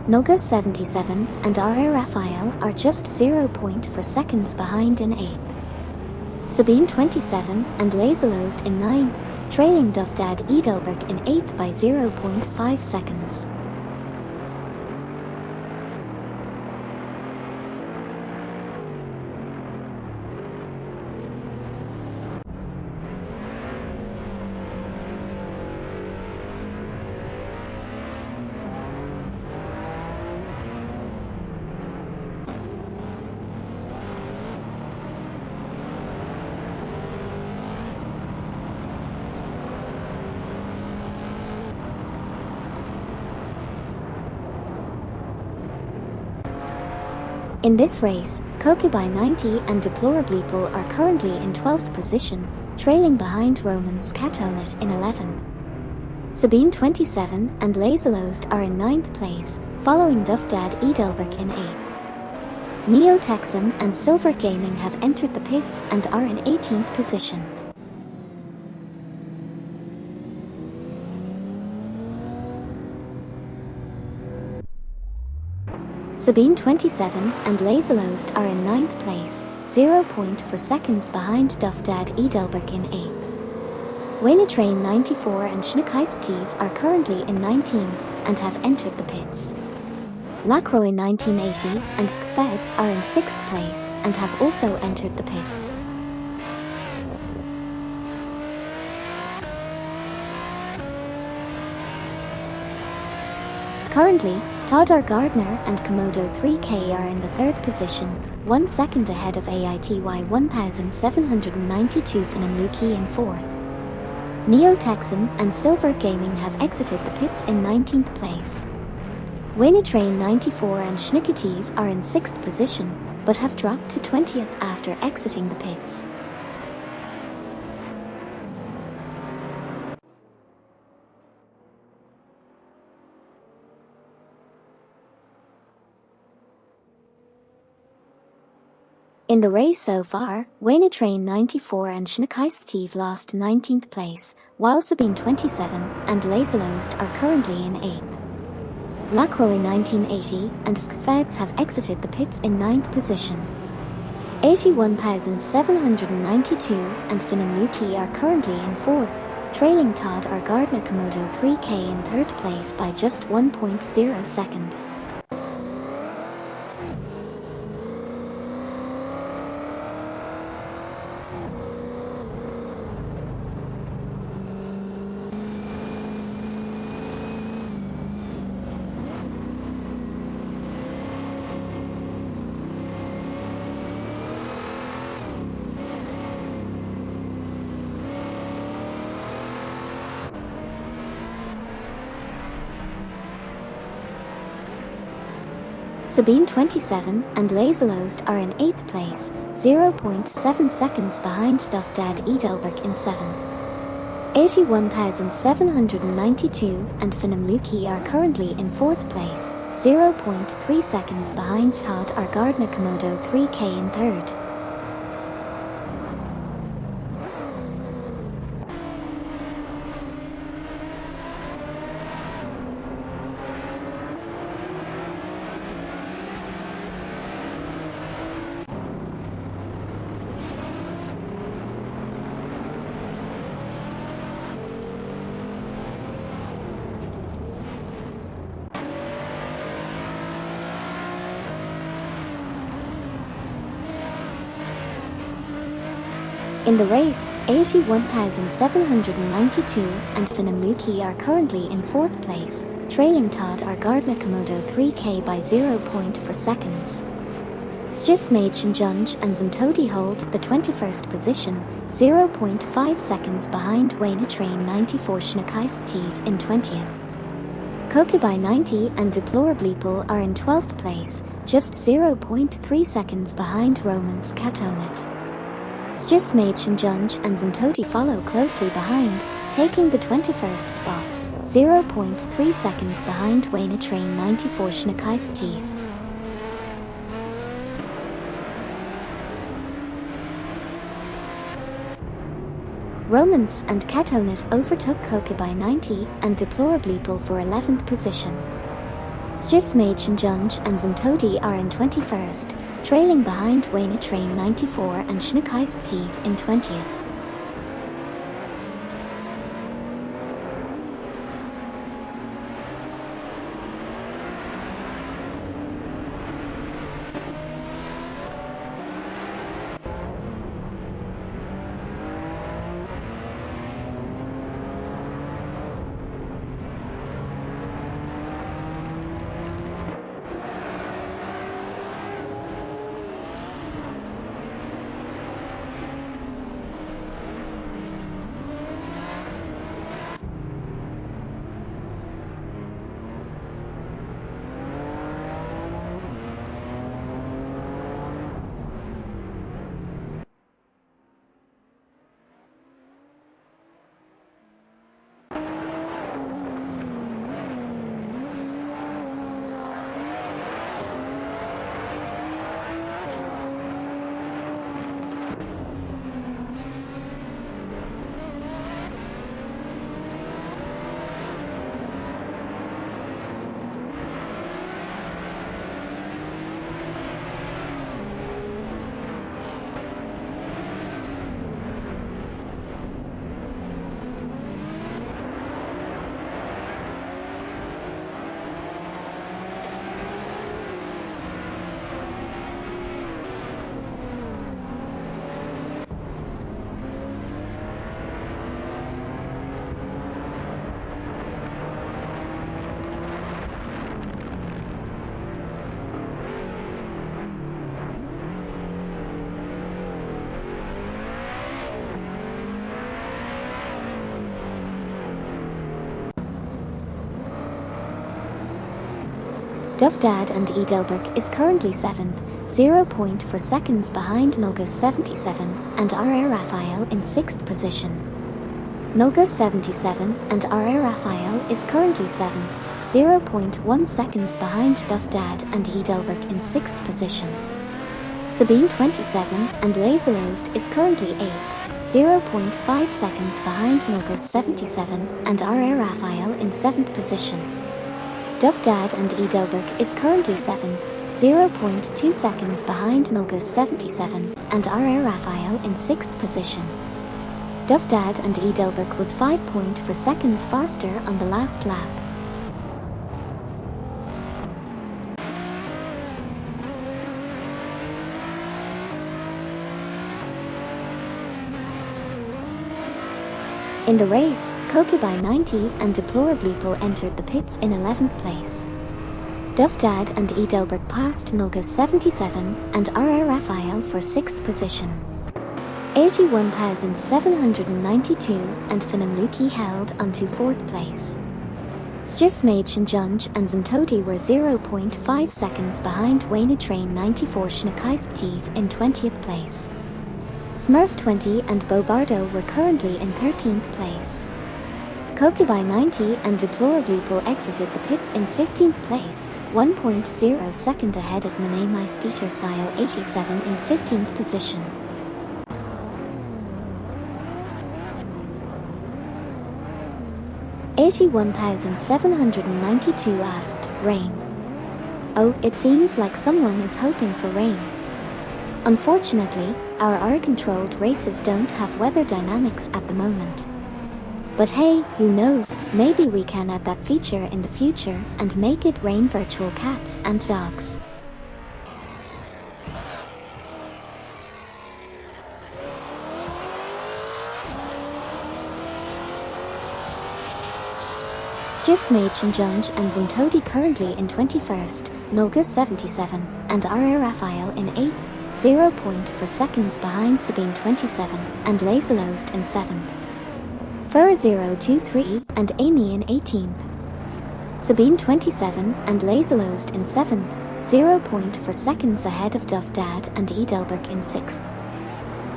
S1: Noga 77 and R.A. Raphael are just 0.4 seconds behind in 8th. Sabine 27 and Laserlost in 9th, trailing Duffdad Edelberg in 8th by 0.5 seconds. In this race, Kokubai 90 and Deplorableeple are currently in 12th position, trailing behind Romans Katonet in 11th. Sabine 27 and Laserlost are in 9th place, following Duffdad Edelberg in 8th. Neo Texum and Silver Gaming have entered the pits and are in 18th position. Sabine 27 and Laserlost are in 9th place, 0.4 seconds behind Duffdad Edelberg in 8th. Waynetrain 94 and Schneekeistev are currently in 19th and have entered the pits. Lacroix 1980 and Feds are in 6th place and have also entered the pits. Currently, Todor Gardner and Komodo 3K are in the 3rd position, 1 second ahead of AITY 1792 Finamluki in 4th. Neo Texum and Silver Gaming have exited the pits in 19th place. Waynetrain 94 and Schneekeistev are in 6th position, but have dropped to 20th after exiting the pits. In the race so far, Wayne Train 94 and Schnekeistev lost 19th place, while Sabine 27 and Laserlost are currently in 8th. Lacroix 1980 and Feds have exited the pits in 9th position. 81,792 and Finamluki are currently in 4th, trailing Todd R. Gardner Komodo 3K in 3rd place by just 1.0 second. Sabine 27 and Laserlost are in 8th place, 0.7 seconds behind Duffdad Edelberg in 7th. 81,792 and Finamluki are currently in 4th place, 0.3 seconds behind Todd R. Gardner Komodo 3K in 3rd. In the race, 81,792 and Finamluki are currently in 4th place, trailing Todd R. Gardner Komodo 3K by 0.4 seconds. Stiffsmaid Junge and Zimtodi hold the 21st position, 0.5 seconds behind Wayne Train 94 Schnekeistev in 20th. Kokubai 90 and Deplorableeple are in 12th place, just 0.3 seconds behind Romans Katonet. Stiffsmaid Junge and Zimtodi follow closely behind, taking the 21st spot, 0.3 seconds behind Wayne Train 94 Schnekeistev. Romans and Katonet overtook Kokubai 90 and Deplorableeple for 11th position. Stiffsmaid Junge and Zimtodi are in 21st, trailing behind Wayne Train 94 and Schnekeistev in 20th. Duffdad and Edelberg is currently 7th, 0.4 seconds behind Nolga 77 and R.A. Raphael in 6th position. Nolga 77 and R.A. Raphael is currently 7th, 0.1 seconds behind Duffdad and Edelberg in 6th position. Sabine 27 and Laserlost is currently 8th, 0.5 seconds behind Nulgus 77 and R.A. Raphael in 7th position. Dufdad and Edelberg is currently 7th, 0.2 seconds behind Nulgus 77 and R.A. Raphael in 6th position. Dufdad and Edelberg was 5.4 seconds faster on the last lap. In the race, Kokubai 90 and Deplorableeple entered the pits in 11th place. Dufdad and Edelberg passed Nulgus 77 and R.A. Raphael for 6th position. 81,792 and Finamluki held onto 4th place. Stiftsmaidchenjunge and Zimtodi were 0.5 seconds behind Waynetrain 94 Schnekaisktiv in 20th place. Smurf 20 and Bobardo were currently in 13th place. Kokubai 90 and Deplorableeple exited the pits in 15th place, 1.0 second ahead of Manamai Speetersile 87 in 15th position. $81,792 asked, rain. Oh, it seems like someone is hoping for rain. Unfortunately, our R-controlled races don't have weather dynamics at the moment. But hey, who knows, maybe we can add that feature in the future and make it rain virtual cats and dogs. Stiftsmaidchenjunge and Zimtodi currently in 21st, Nulgus 77, and R.A. Raphael in 8th, 0.4 seconds behind Sabine 27 and Laserlost in 7th. Fur 023 and Amy in 18th. Sabine 27 and Laserlost in 7th, 0.4 seconds ahead of Dufdad and Edelberg in 6th.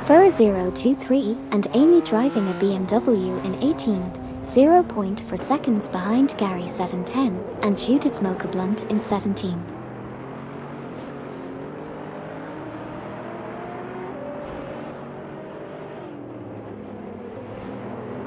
S1: Fur 023 and Amy driving a BMW in 18th, 0.4 seconds behind Gary 710 and Judas Mocha-Blunt in 17th.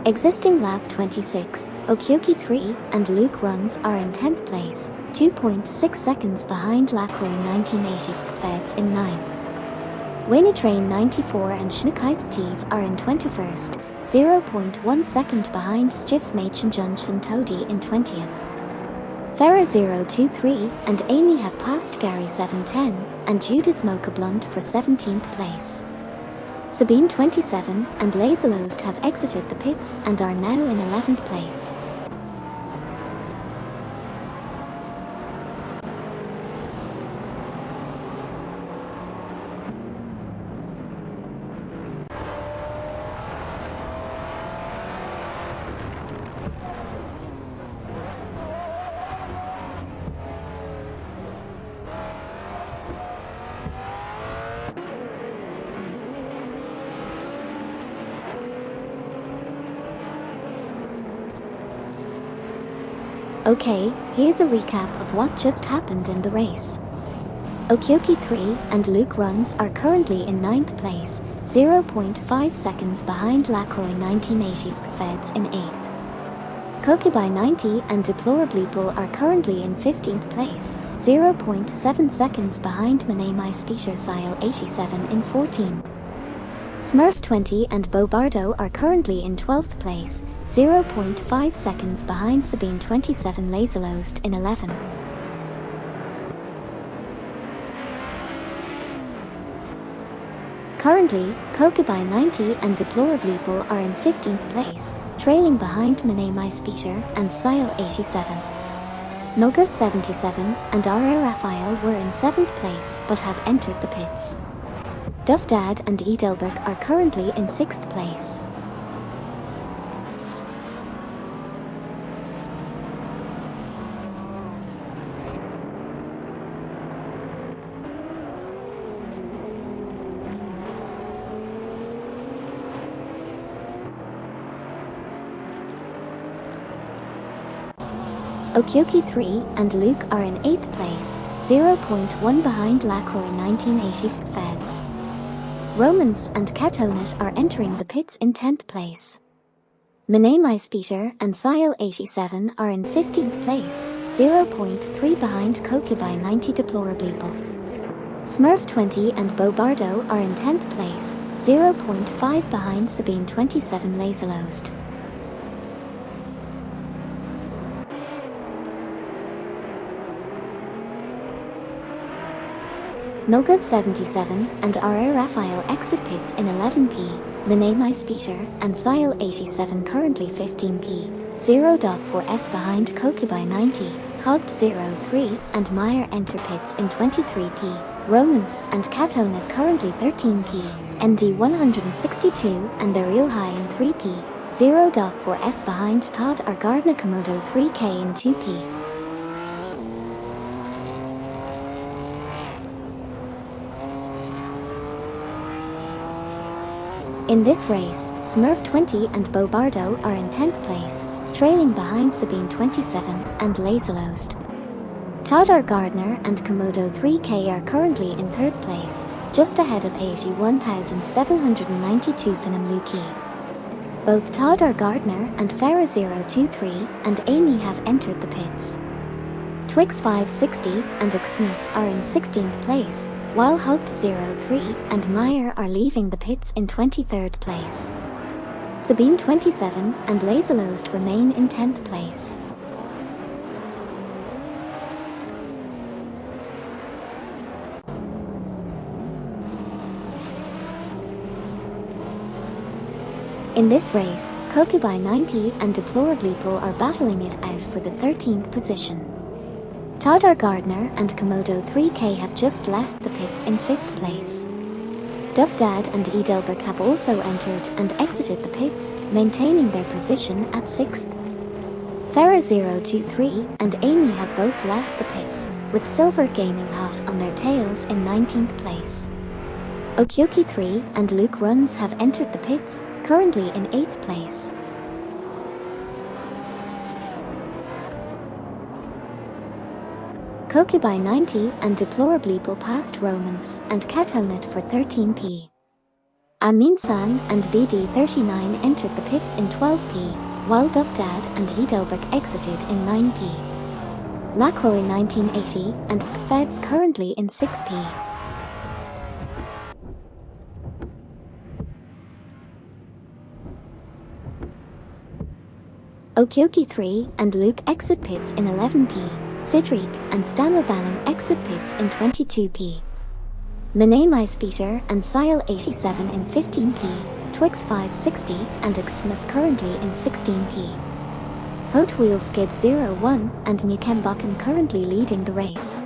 S1: Existing lap 26, Okyoki 3 and Luke Runs are in 10th place, 2.6 seconds behind Lacroix 1980 Feds in 9th. Waynetrain 94 and Schnekaisktiv are in 21st, 0.1 second behind Stiftsmaidchenjunge Zimtodi in 20th. Farah 023 and Amy have passed Gary 710 and Judas Mocha-Blunt for 17th place. Sabine 27 and Laserlost have exited the pits and are now in 11th place. Okay, here's a recap of what just happened in the race. Okyoki 3 and Luke Runs are currently in 9th place, 0.5 seconds behind Lacroix 1980 Feds in 8th. Kokubai 90 and Deplorableeple are currently in 15th place, 0.7 seconds behind Manamai Speetersile 87 in 14th. Smurf 20 and Bobardo are currently in 12th place, 0.5 seconds behind Sabine 27 Laserlost in 11th. Currently, Kokubai 90 and Deplorableeple are in 15th place, trailing behind Manamai Speeter and Sile 87. Nulgus 77 and R.A. Raphael were in 7th place but have entered the pits. Dufdad and Edelberg are currently in 6th place. Okyoki 3 and Luke are in 8th place, 0.1 behind Lacroix 1980 Feds. Romans and Katonat are entering the pits in 10th place. Minami Peter and Sile 87 are in 15th place, 0.3 behind Kokubai 90 Deplorable. Smurf 20 and Bobardo are in 10th place, 0.5 behind Sabine 27 Laserlost. Noga 77 and R.A. Raphael exit pits in 11p, Minami Peter and Sile 87 currently 15p, 0.4s behind Kokubai 90, Hog 03 and Meyer enter pits in 23p, Romans and Katonat currently 13p, MD 162 and the Real High in 3p, 0.4s behind Todd are Gardner Komodo 3k in 2p. In this race, Smurf 20 and Bobardo are in 10th place, trailing behind Sabine 27 and Laserlost. Toddar Gardner and Komodo 3K are currently in 3rd place, just ahead of 81,792 Finam Luki. Both Toddar Gardner and Farah 023 and Amy have entered the pits. Twix 560 and Xmas are in 16th place, while Hugged 03 and Meyer are leaving the pits in 23rd place. Sabine 27 and Laserlost remain in 10th place. In this race, Kokubai 90 and Deplorable are battling it out for the 13th position. Toddar Gardner and Komodo 3K have just left the pits in 5th place. Duvdad and Edelberg have also entered and exited the pits, maintaining their position at 6th. Farah 023 and Amy have both left the pits, with Silver Gaming hot on their tails in 19th place. Okyoki 3 and Luke Runs have entered the pits, currently in 8th place. Kokubai 90 and Deplorable passed Romans and Katonat for 13p. Amin-san and VD39 entered the pits in 12p, while Duvdad and Edelberg exited in 9p. Lacroix 1980 and Feds currently in 6p. Okyoki 3 and Luke exit pits in 11p. Sidrik and Stanobanum exit pits in 22p. Minami Peter and Sile 87 in 15p, Twix 560 and Xmas currently in 16p. Hot Wheel Skid 01 and Nukembakum currently leading the race.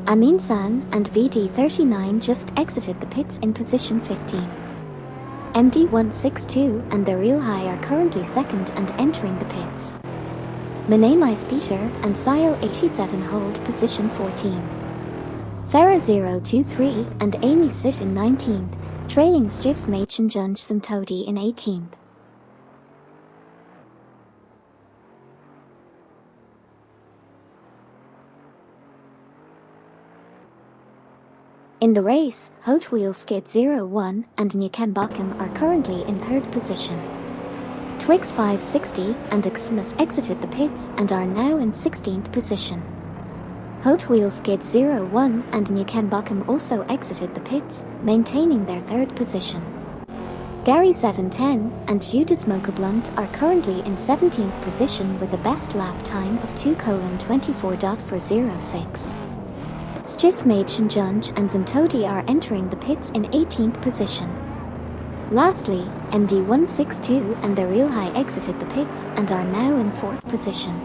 S1: Amin-san and VD39 just exited the pits in position 15. MD 162 and the Real High are currently 2nd and entering the pits. Minami Peter and Sile 87 hold position 14. Farah 023 and Amy sit in 19th, trailing Stivs Machen Junj Samtodi in 18th. In the race, Hot Wheel Skid 01 and Nukembakum are currently in 3rd position. Twix 560 and Xmas exited the pits and are now in 16th position. Hot Wheel Skid 01 and Nukembakum also exited the pits, maintaining their 3rd position. Gary 710 and Judas Mokablunt are currently in 17th position with a best lap time of 2:24.406. Stivs Machen Junj and Zimtodi are entering the pits in 18th position. Lastly, MD 162 and the Real High exited the pits and are now in 4th position.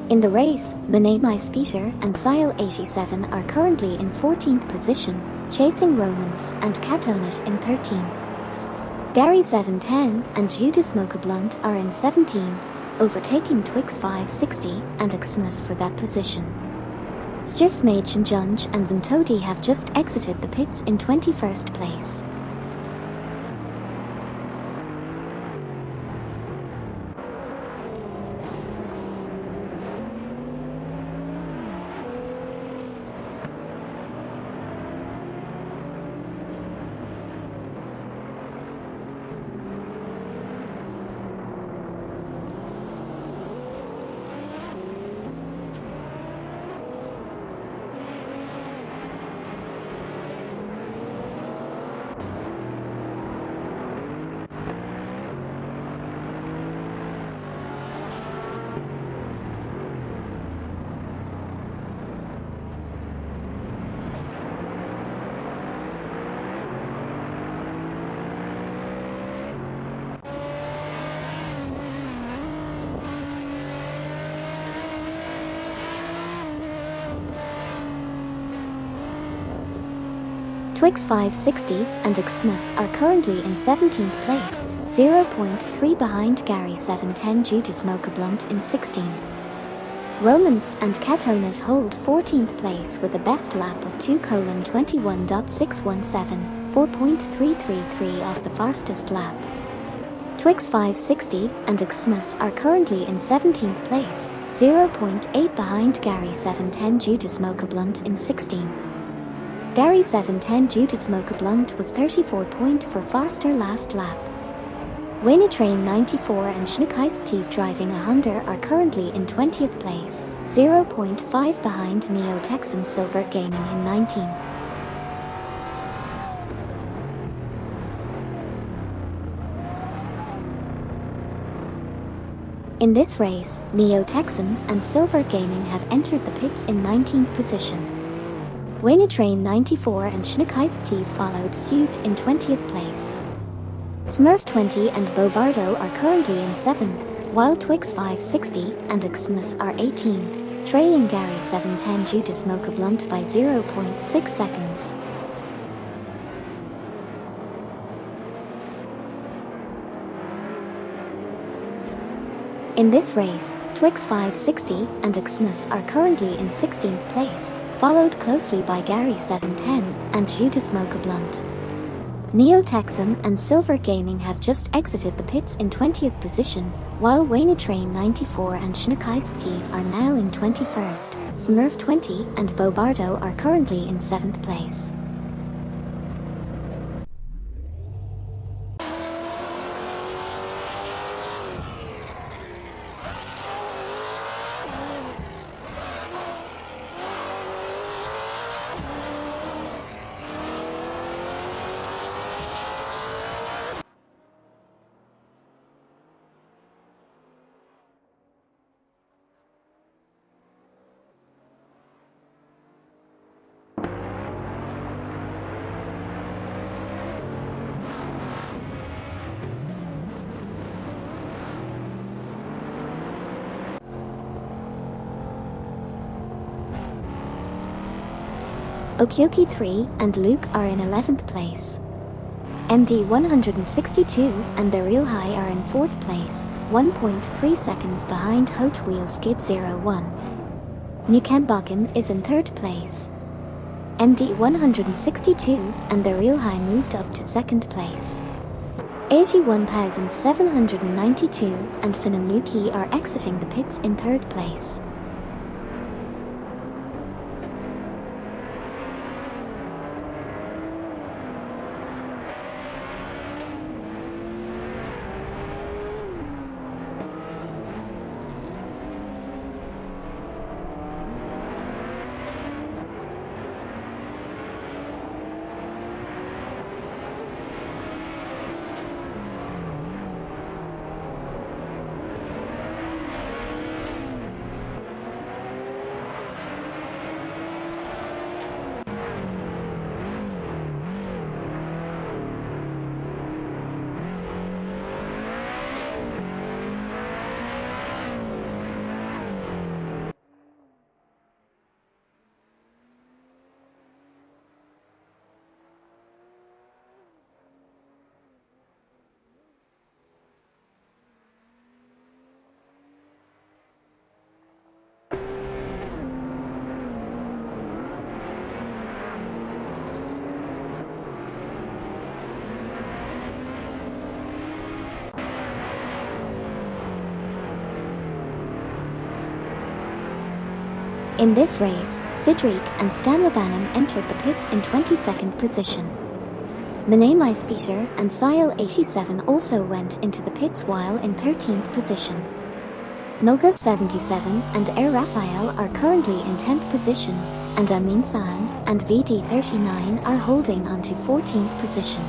S1: In the race, Minami Peter and Sile 87 are currently in 14th position, chasing Romans and Katonat in 13th. Gary 710 and Judas Mokablunt are in 17th, overtaking Twix 560 and Xmas for that position. Stiefsmaidchen Junge and Zumtodi have just exited the pits in 21st place. Twix 560 and Xmas are currently in 17th place, 0.3 behind Gary 710 due to Smoke Blunt in 16th. Romans and Catonit hold 14th place with a best lap of 2:21.617, 4.333 off the fastest lap. Twix 560 and Xmas are currently in 17th place, 0.8 behind Gary 710 due to Smoke Blunt in 16th. Gary 710 due to Smoke Blunt was 34 point for faster last lap. Wayne Train 94 and Schneekheist driving a Honda are currently in 20th place, 0.5 behind Neo Texum Silver Gaming in 19th. In this race, Neo Texum and Silver Gaming have entered the pits in 19th position. Wayne Train 94 and Schneekheist followed suit in 20th place. Smurf 20 and Bobardo are currently in 7th, while Twix 560 and Xmas are 18th, trailing Gary 710 due to Smoke Blunt by 0.6 seconds. In this race, Twix 560 and Xmas are currently in 16th place, followed closely by Gary 710 and due to Smoke Blunt. Neo Texum and Silver Gaming have just exited the pits in 20th position, while Wayne Train 94 and Schneekheist are now in 21st, Smurf 20 and Bobardo are currently in 7th place. Okioki 3 and Luke are in 11th place. MD 162 and The Real High are in 4th place, 1.3 seconds behind Hot Wheel Skid 01. Newcambochum is in 3rd place. MD 162 and The Real High moved up to 2nd place. 81,792 and Finamluki are exiting the pits in 3rd place. In this race, Sidriq and Stanlabanam entered the pits in 22nd position. Manamais Peter and Sile 87 also went into the pits while in 13th position. Noga 77 and Air Raphael are currently in 10th position, and Amin San and VD 39 are holding on to 14th position.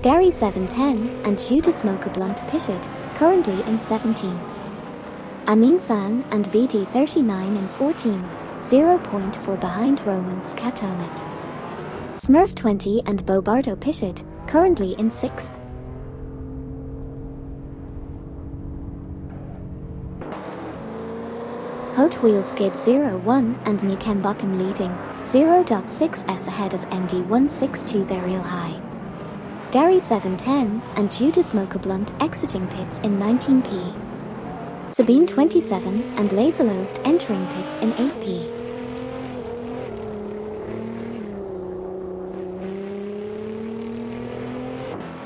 S1: Gary 710 and Judas Blunt pitted, currently in 17th. Amin San and VD 39 in 14th, 0.4 behind Romans Katonit. Smurf 20 and Bobardo pitted, currently in 6th. Hot Wheel Skid 01 and Nukembakum leading, 0.6s ahead of MD 162 their real high. Gary 710 and Judas Blunt exiting pits in 19p. Sabine 27 and Laserlost entering pits in 8p.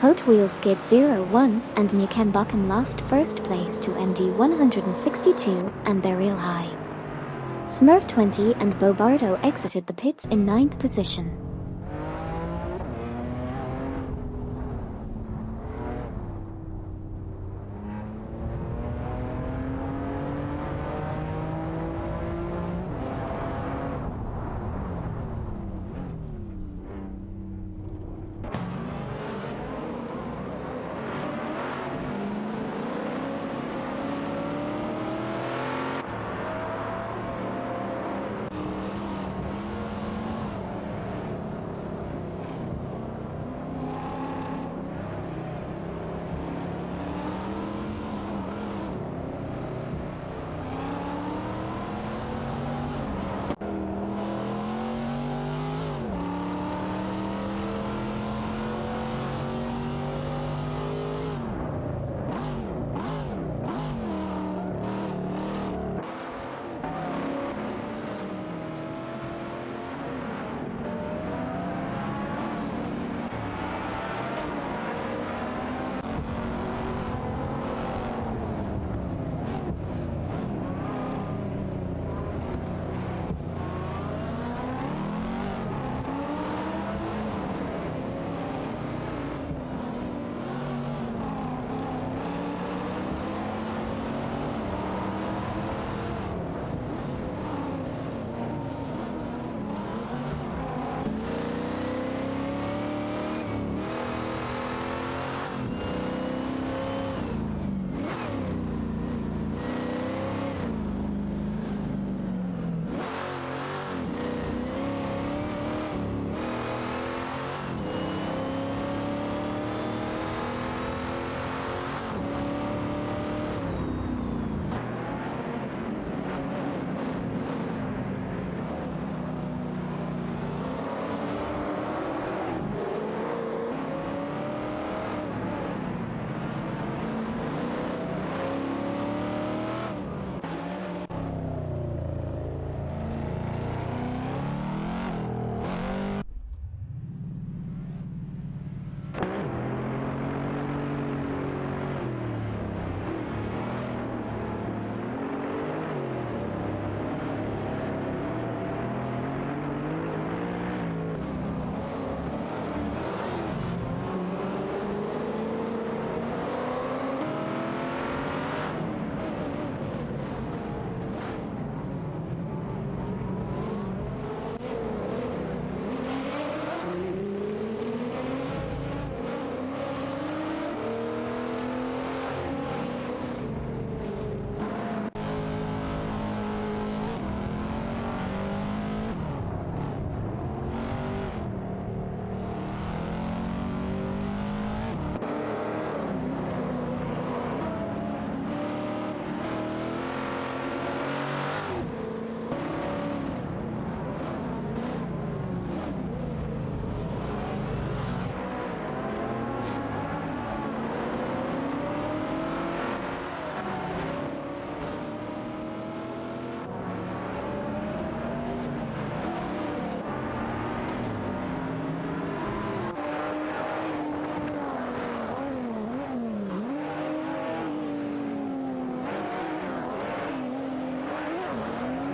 S1: Hot Wheel Skid 01 and Nukembakum lost first place to MD 162 and their real high. Smurf 20 and Bobardo exited the pits in 9th position.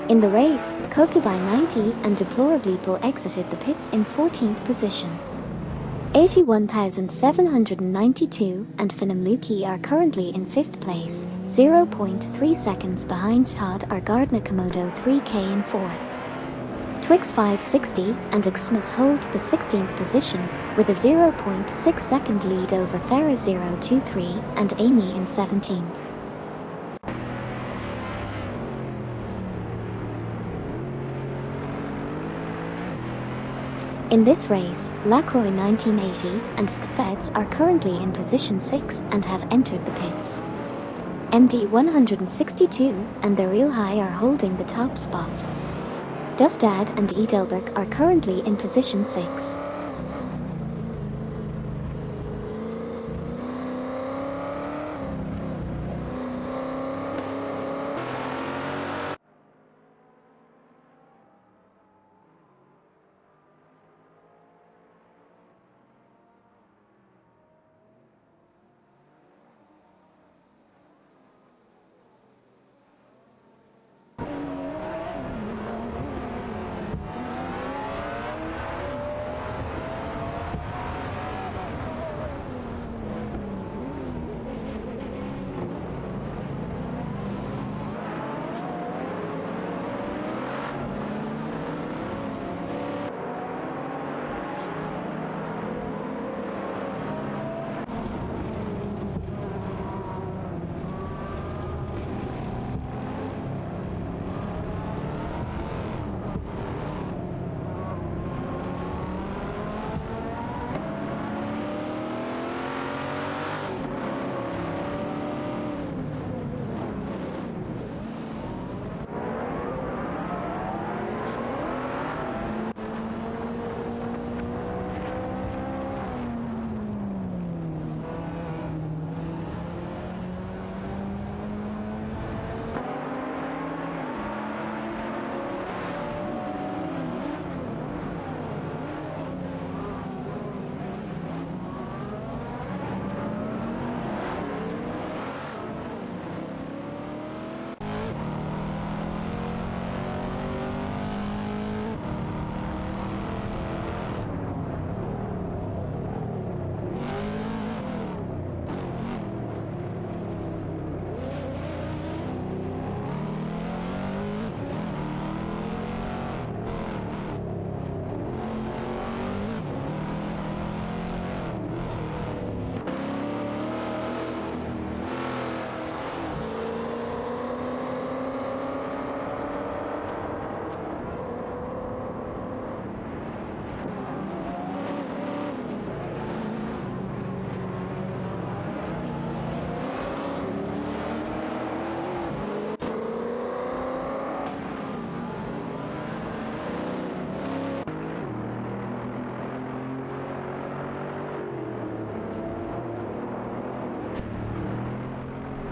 S1: In the race, Kokubai90 and Deplorableeple exited the pits in 14th position. 81,792 and Finamluki are currently in 5th place, 0.3 seconds behind Todd are Gardner Komodo 3K in 4th. Twix 560 and Xmas hold the 16th position, with a 0.6 second lead over Farah 023 and Amy in 17th. In this race, Lacroix 1980 and the Feds are currently in position 6 and have entered the pits. MD 162 and the Real High are holding the top spot. Duff Dad and Edelberg are currently in position 6.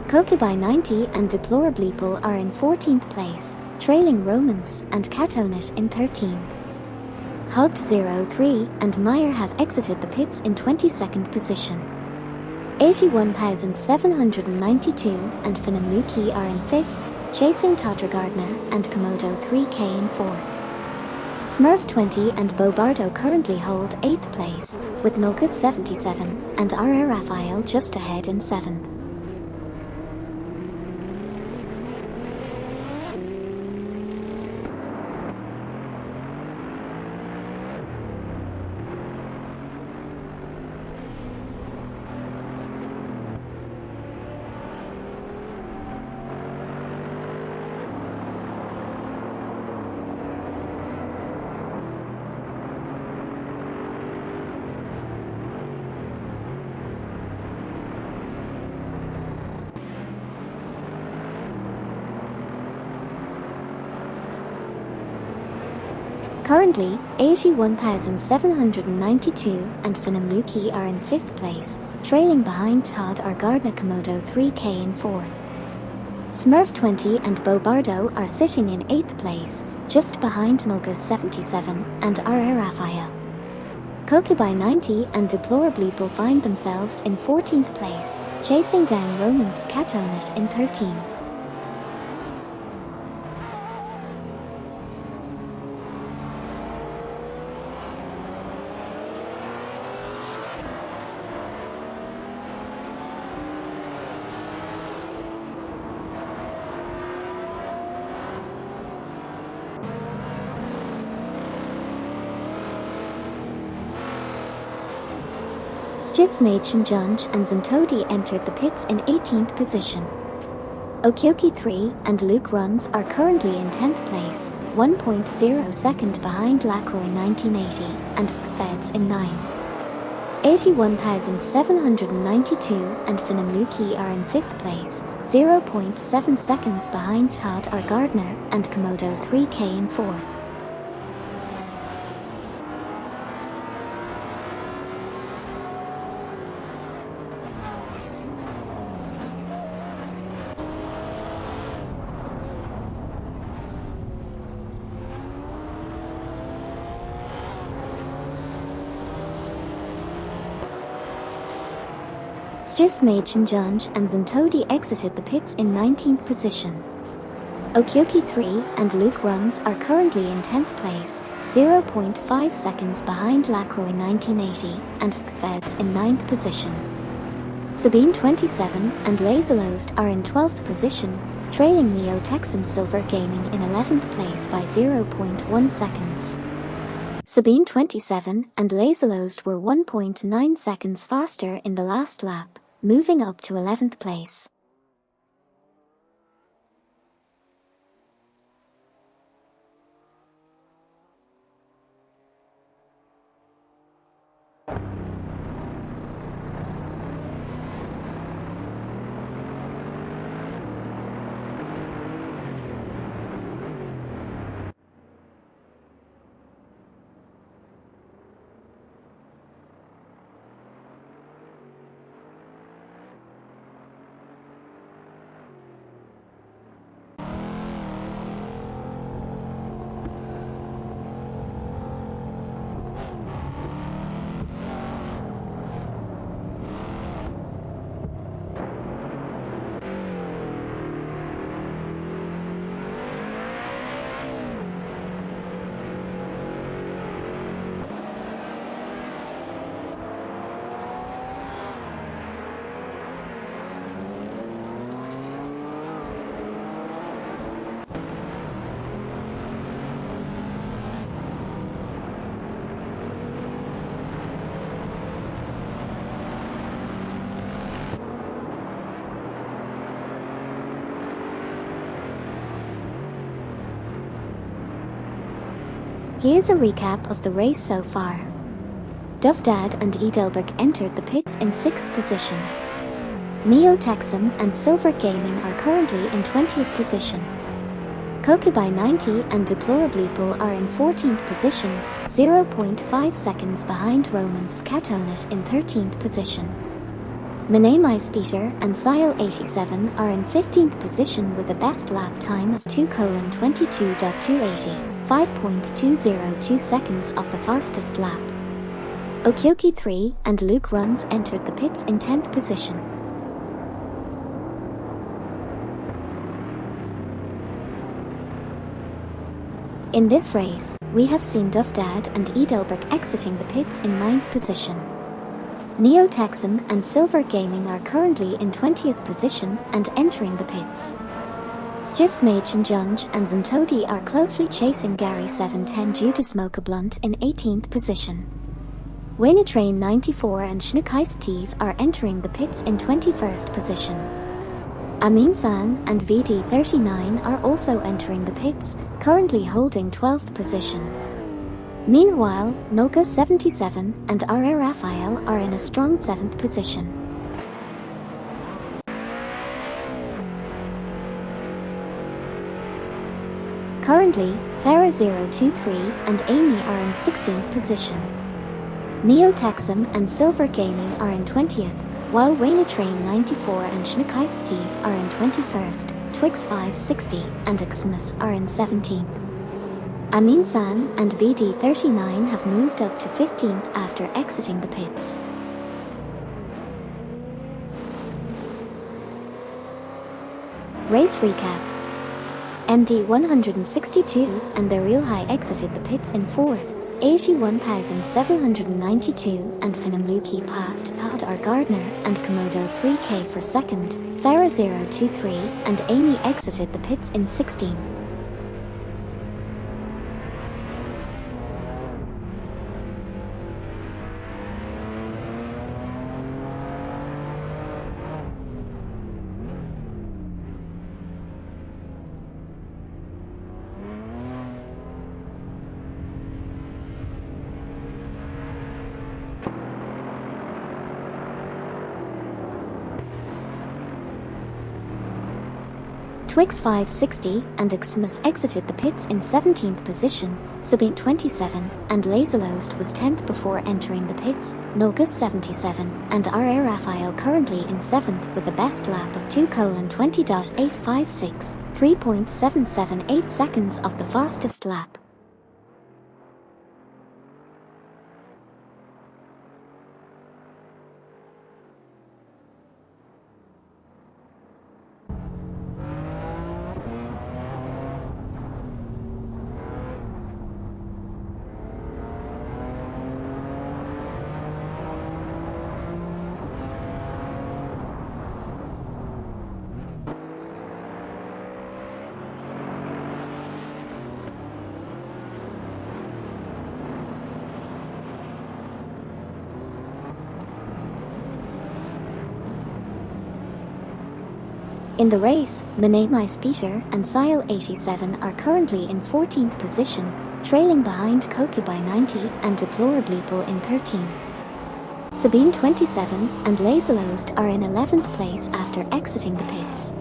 S1: Kokubai90 and Deplorableeple are in 14th place, trailing Romans and Catonit in 13th. Hugged 03 and Meyer have exited the pits in 22nd position. 81,792 and Finamluki are in 5th, chasing Todra Gardner and Komodo 3K in 4th. Smurf 20 and Bobardo currently hold 8th place, with Nulkus 77 and RR Raphael just ahead in 7th. Currently, 81,792 and Finamluki are in 5th place, trailing behind Todd are Gardner Komodo 3K in 4th. Smurf 20 and Bobardo are sitting in 8th place, just behind Nulgus 77 and RR Raphael. Kokubai90 and Deplorableeple find themselves in 14th place, chasing down Romans Catonit in 13th. Junj and Zumtodi entered the pits in 18th position. Okyoki 3 and Luke Runs are currently in 10th place, 1.0 second behind Lacroix 1980 and Feds in 9th. 81,792 and Finamluki are in 5th place, 0.7 seconds behind Todd R. Gardner and Komodo 3K in 4th. Junj and Zumtodi exited the pits in 19th position. Okyoki 3 and Luke Runs are currently in 10th place, 0.5 seconds behind Lacroix 1980 and Feds in 9th position. Sabine 27 and Laserlost are in 12th position, trailing Neo Texum Silver Gaming in 11th place by 0.1 seconds. Sabine 27 and Laserlost were 1.9 seconds faster in the last lap, moving up to 11th place. Here's a recap of the race so far. Dovdad and Edelberg entered the pits in 6th position. Neo Texum and Silver Gaming are currently in 20th position. Kokubai 90 and Deplorableeple are in 14th position, 0.5 seconds behind Romans Katonet in 13th position. Manamai Speeder and Sile 87 are in 15th position with a best lap time of 2:22.280, 5.202 seconds off the fastest lap. Okyoki 3 and Luke Runs entered the pits in 10th position. In this race, we have seen Dovdad and Edelberg exiting the pits in 9th position. Neo Texum and Silver Gaming are currently in 20th position and entering the pits. Junj and Zumtodi are closely chasing Gary 710 due to Smoke a Blunt in 18th position. Train 94 and Schneekheist are entering the pits in 21st position. Amin-san and VD39 are also entering the pits, currently holding 12th position. Meanwhile, Noka 77 and R.A. Raphael are in a strong 7th position. Currently, Farah 023 and Amy are in 16th position. Neo Texum and Silver Gaming are in 20th, while Train 94 and Schneekheist are in 21st, Twix 560 and Xmas are in 17th. Amin-san and VD39 have moved up to 15th after exiting the pits. Race recap. MD 162 and the Real High exited the pits in 4th, 81,792 and Finamluki passed Todd R. Gardner and Komodo 3K for 2nd, Farah 023 and Amy exited the pits in 16th. Twix 560 and Xmas exited the pits in 17th position, Sabine 27, and Laserlost was 10th before entering the pits, Nulgus 77, and R.A. Raphael currently in 7th with a best lap of 2:20.856, 3.778 seconds off the fastest lap. In the race, Minami Speeder and Sile 87 are currently in 14th position, trailing behind Koki by 90 and Deplorableeple in 13th. Sabine 27 and Laserlost are in 11th place after exiting the pits.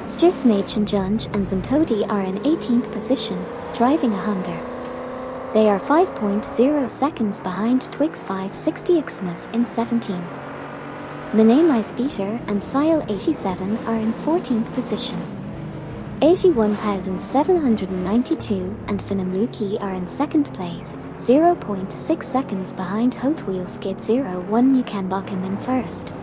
S1: Stismach Junge and Zantodi are in 18th position, driving a Honda. They are 5.0 seconds behind Twix 560 Xmas in 17th. Minami Speeder and Sile 87 are in 14th position. 81,792 and Finamluki are in 2nd place, 0.6 seconds behind Hot Wheel Skid 01 Newcambochum in 1st.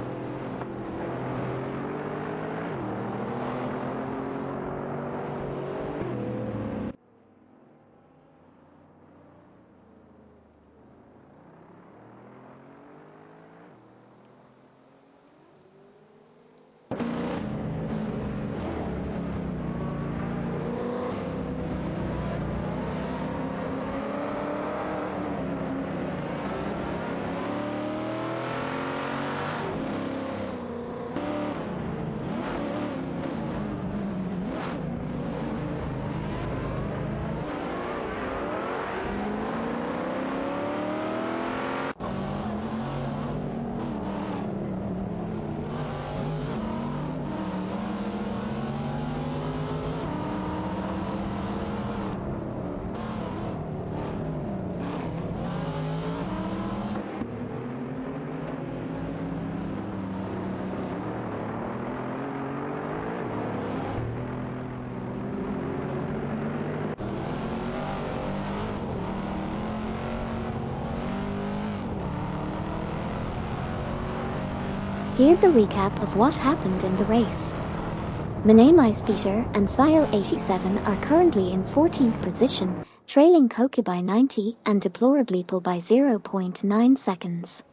S1: Here's a recap of what happened in the race. Minami Speeder and Sile 87 are currently in 14th position, trailing Koki by 90 and Deplorableeple by 0.9 seconds.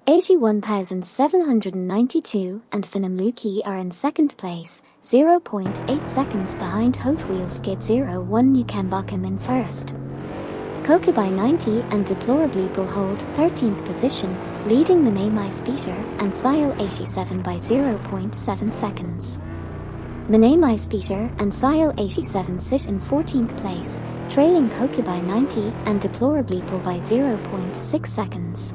S1: 81,792 and Finamluki are in 2nd place, 0.8 seconds behind Hot Wheel Skid 01 Newcambochum in 1st. Koki by 90 and Deplorableeple hold 13th position, leading Minami Speeder and Sile 87 by 0.7 seconds. Minami Speeder and Sile 87 sit in 14th place, trailing Koki by 90 and Deplorableeple by 0.6 seconds.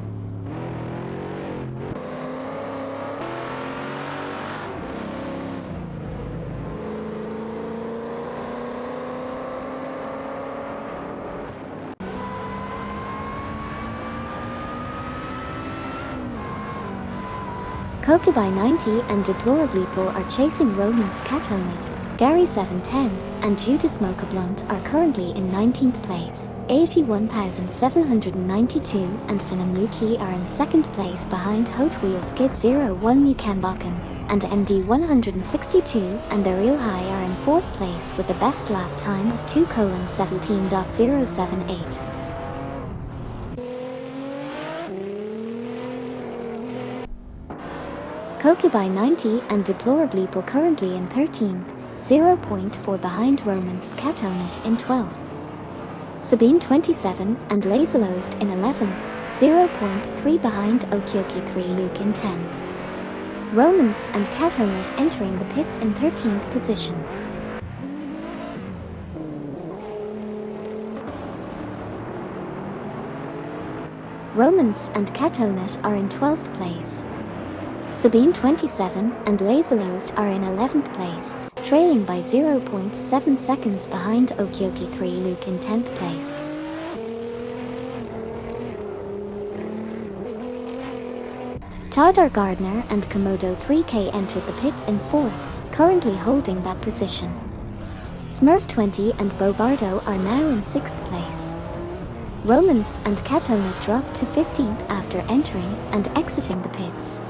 S1: Kokubai 90 and Deplorably Pull are chasing Romans Katonit, Gary 710, and Judas Mocha Blunt are currently in 19th place. 81,792 and Finam Luki are in 2nd place behind Hot Wheel Skid 01 Mukambakan and MD 162, and the Real High are in 4th place with the best lap time of 2:17.078. Kokubai 90 and Deplorably Pull currently in 13th, 0.4 behind Romans Katonit in 12th. Sabine 27 and Laserlost in 11th, 0.3 behind Okyoki 3 Luke in 10th. Romans and Katonit entering the pits in 13th position. Romans and Katonit are in 12th place. Sabine 27 and Laserlost are in 11th place, trailing by 0.7 seconds behind Okyoki 3 Luke in 10th place. Tadar Gardner and Komodo 3K entered the pits in 4th, currently holding that position. Smurf 20 and Bobardo are now in 6th place. Romans and Katonit dropped to 15th after entering and exiting the pits.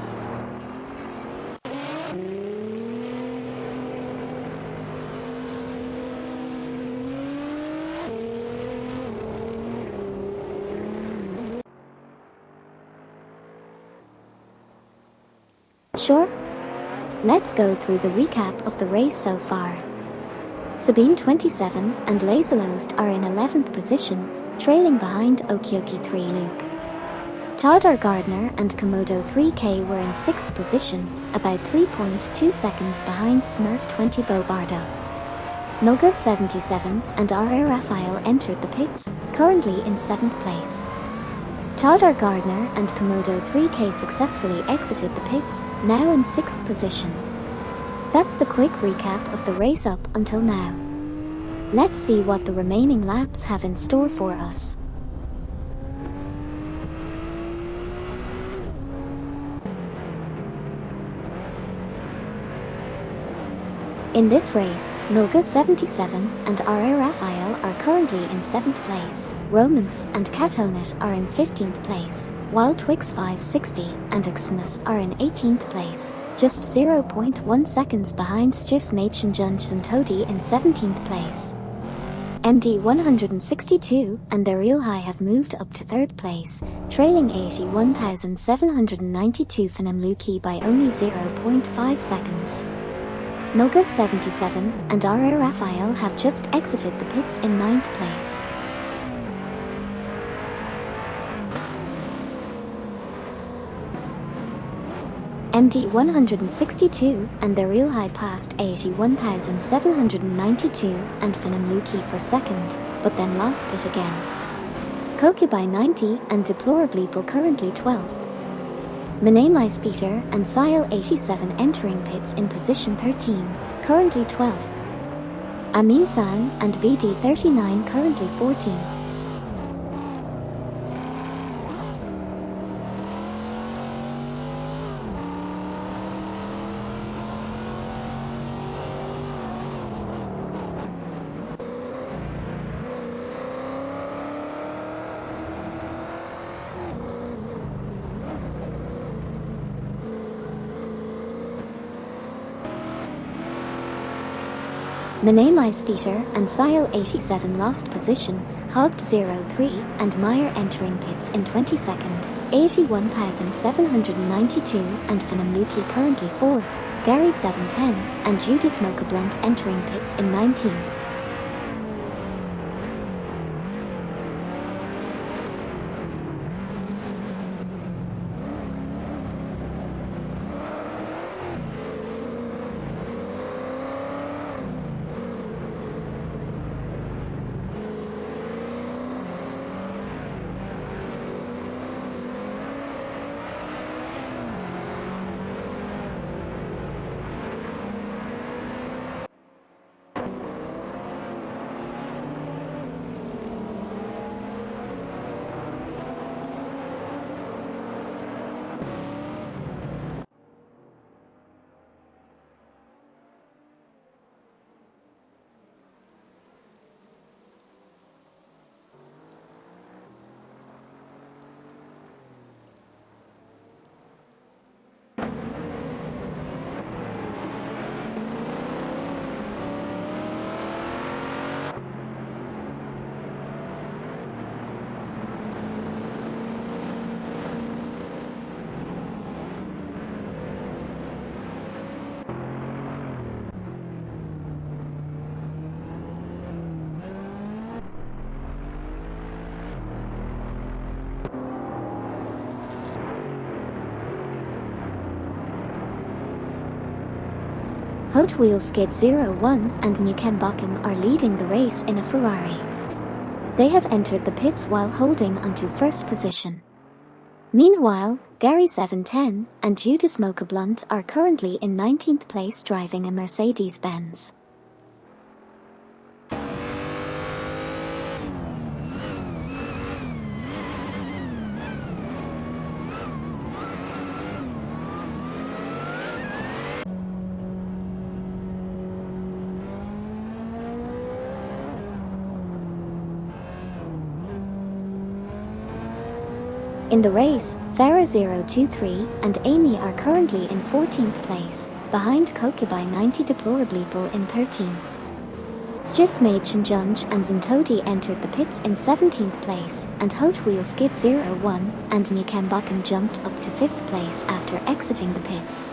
S1: Sure? Let's go through the recap of the race so far. Sabine 27 and Laserlost are in 11th position, trailing behind Okyoki 3 Luke. Tadar Gardner and Komodo 3K were in 6th position, about 3.2 seconds behind Smurf 20 Bobardo. Nogas 77 and R.A. Raphael entered the pits, currently in 7th place. Tadar Gardner and Komodo 3K successfully exited the pits, now in 6th position. That's the quick recap of the race up until now. Let's see what the remaining laps have in store for us. In this race, Noga 77 and R.A. Raphael are currently in 7th place, Romans and Katonit are in 15th place, while Twix 560 and Xmas are in 18th place, just 0.1 seconds behind Stiffs Machen Junction Todi in 17th place. MD 162 and the Real High have moved up to 3rd place, trailing 81,792 Finam Luki by only 0.5 seconds. Nogas 77 and R.A. Raphael have just exited the pits in 9th place. MD 162 and the Real High passed 81,792 and Finam Luki for 2nd, but then lost it again. Kokubai 90 and Deplorably Pull currently 12th. Manamai Peter and Sile 87 entering pits in position 13, currently 12th. Amin San and VD 39 currently 14th. Manamai Peter and Sile 87 lost position, Hogged 03 and Meyer entering pits in 22nd, 81,792 and Finam Luki currently 4th, Gary 710 and Judas Mocha Blunt entering pits in 19th. Hot Wheels Skid 01 and Newcomb are leading the race in a Ferrari. They have entered the pits while holding onto first position. Meanwhile, Gary 710 and Judas Mocha Blunt are currently in 19th place driving a Mercedes-Benz. In the race, Farah023 and Amy are currently in 14th place, behind Kokubai 90 Deplorableeple in 13th. Stifsmaid Shinjunj and Zimtodi entered the pits in 17th place, and Hot Wheel Skid 01 and Newcomb jumped up to 5th place after exiting the pits.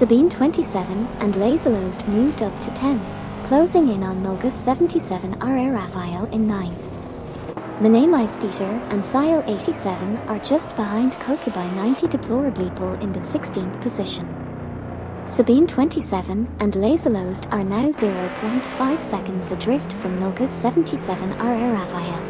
S1: Sabine 27 and Laserlost moved up to 10th, closing in on Nulgus 77 RR Raphael in 9th. Manamais Peter and Sile 87 are just behind Kokubai 90 Deplorableeple in the 16th position. Sabine 27 and Laserlost are now 0.5 seconds adrift from Nulgus 77 RR Raphael.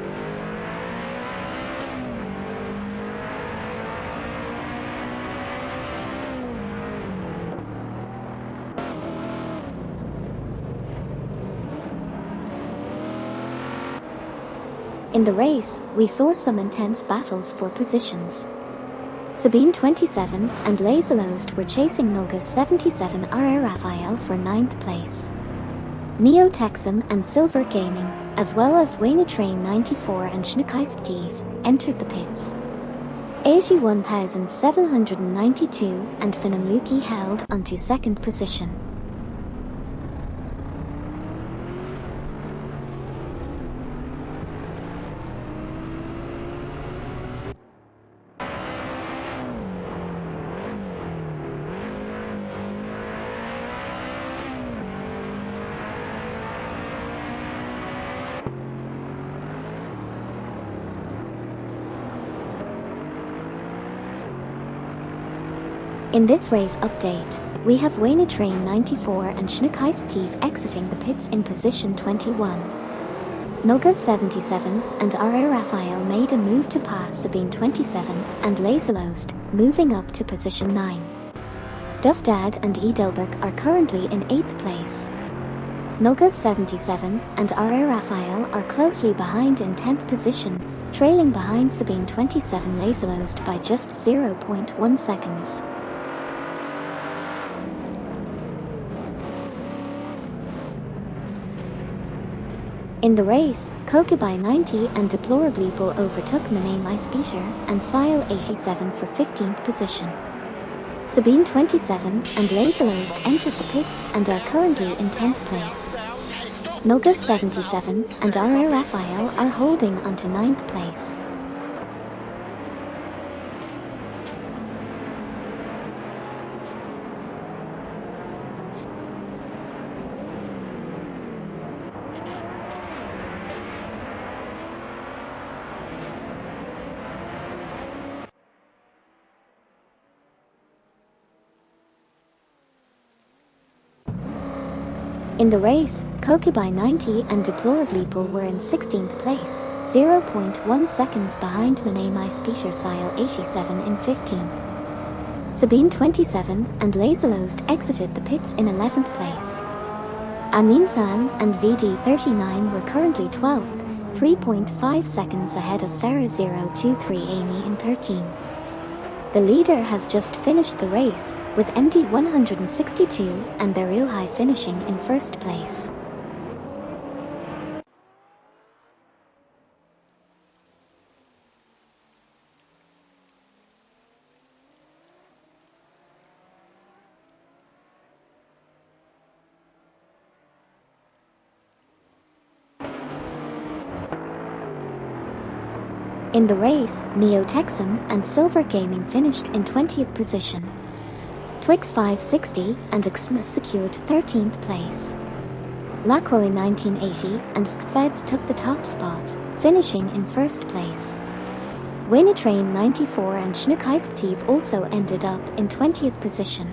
S1: In the race, we saw some intense battles for positions. Sabine 27 and Laserlost were chasing Nulga's 77 RR Raphael for 9th place. Neo Texum and Silver Gaming, as well as Wayne Train 94 and Schneekeisk Steve, entered the pits. 81,792 and Finamluki held onto 2nd position. In this race update, we have Wayne Train 94 and Schneekeisk Steve exiting the pits in position 21. Nulga's 77 and RR Raphael made a move to pass Sabine 27 and Laserlost, moving up to position 9. Duffdad and Edelberg are currently in 8th place. Nulga's 77 and RR Raphael are closely behind in 10th position, trailing behind Sabine 27 Laserlost by just 0.1 seconds. In the race, Kokubai 90 and Deplorably Bull overtook Mane Maispeter and Sile 87 for 15th position. Sabine 27 and Laserlost entered the pits and are currently in 10th place. Nulga 77 and RR Raphael are holding onto 9th place. In the race, Kokubai 90 and Deplorably Bull were in 16th place, 0.1 seconds behind Mane Maispeter Sile 87 in 15th. Sabine 27 and Laserlost exited the pits in 11th place. Amin-san and VD 39 were currently 12th, 3.5 seconds ahead of Farah 023 Amy in 13th. The leader has just finished the race, with MD 162 and their real high finishing in 1st place. In the race, Neo Texum and Silver Gaming finished in 20th position. Twix 560 and Xmas secured 13th place. Lacroix 1980 and Feds took the top spot, finishing in 1st place. Wayne Train 94 and Schneekeisk Steve also ended up in 20th position.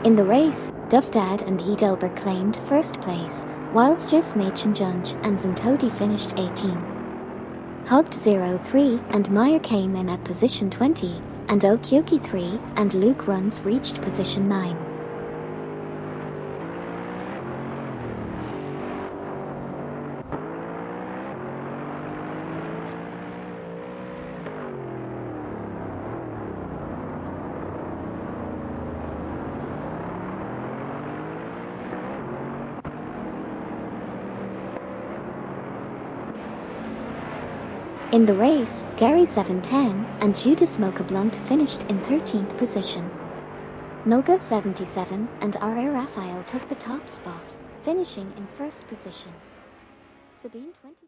S1: In the race, Duffdad and Edelberg claimed 1st place, whilst Jivs Machenjunj and Zimtodi finished 18th. Hugged 03 and Meyer came in at position 20, and Okyoki 3 and Luke Runs reached position 9. In the race, Gary 710 and Judas Mocha Blunt finished in 13th position. Nulga 77 and RR Raphael took the top spot, finishing in 1st position. Sabine 20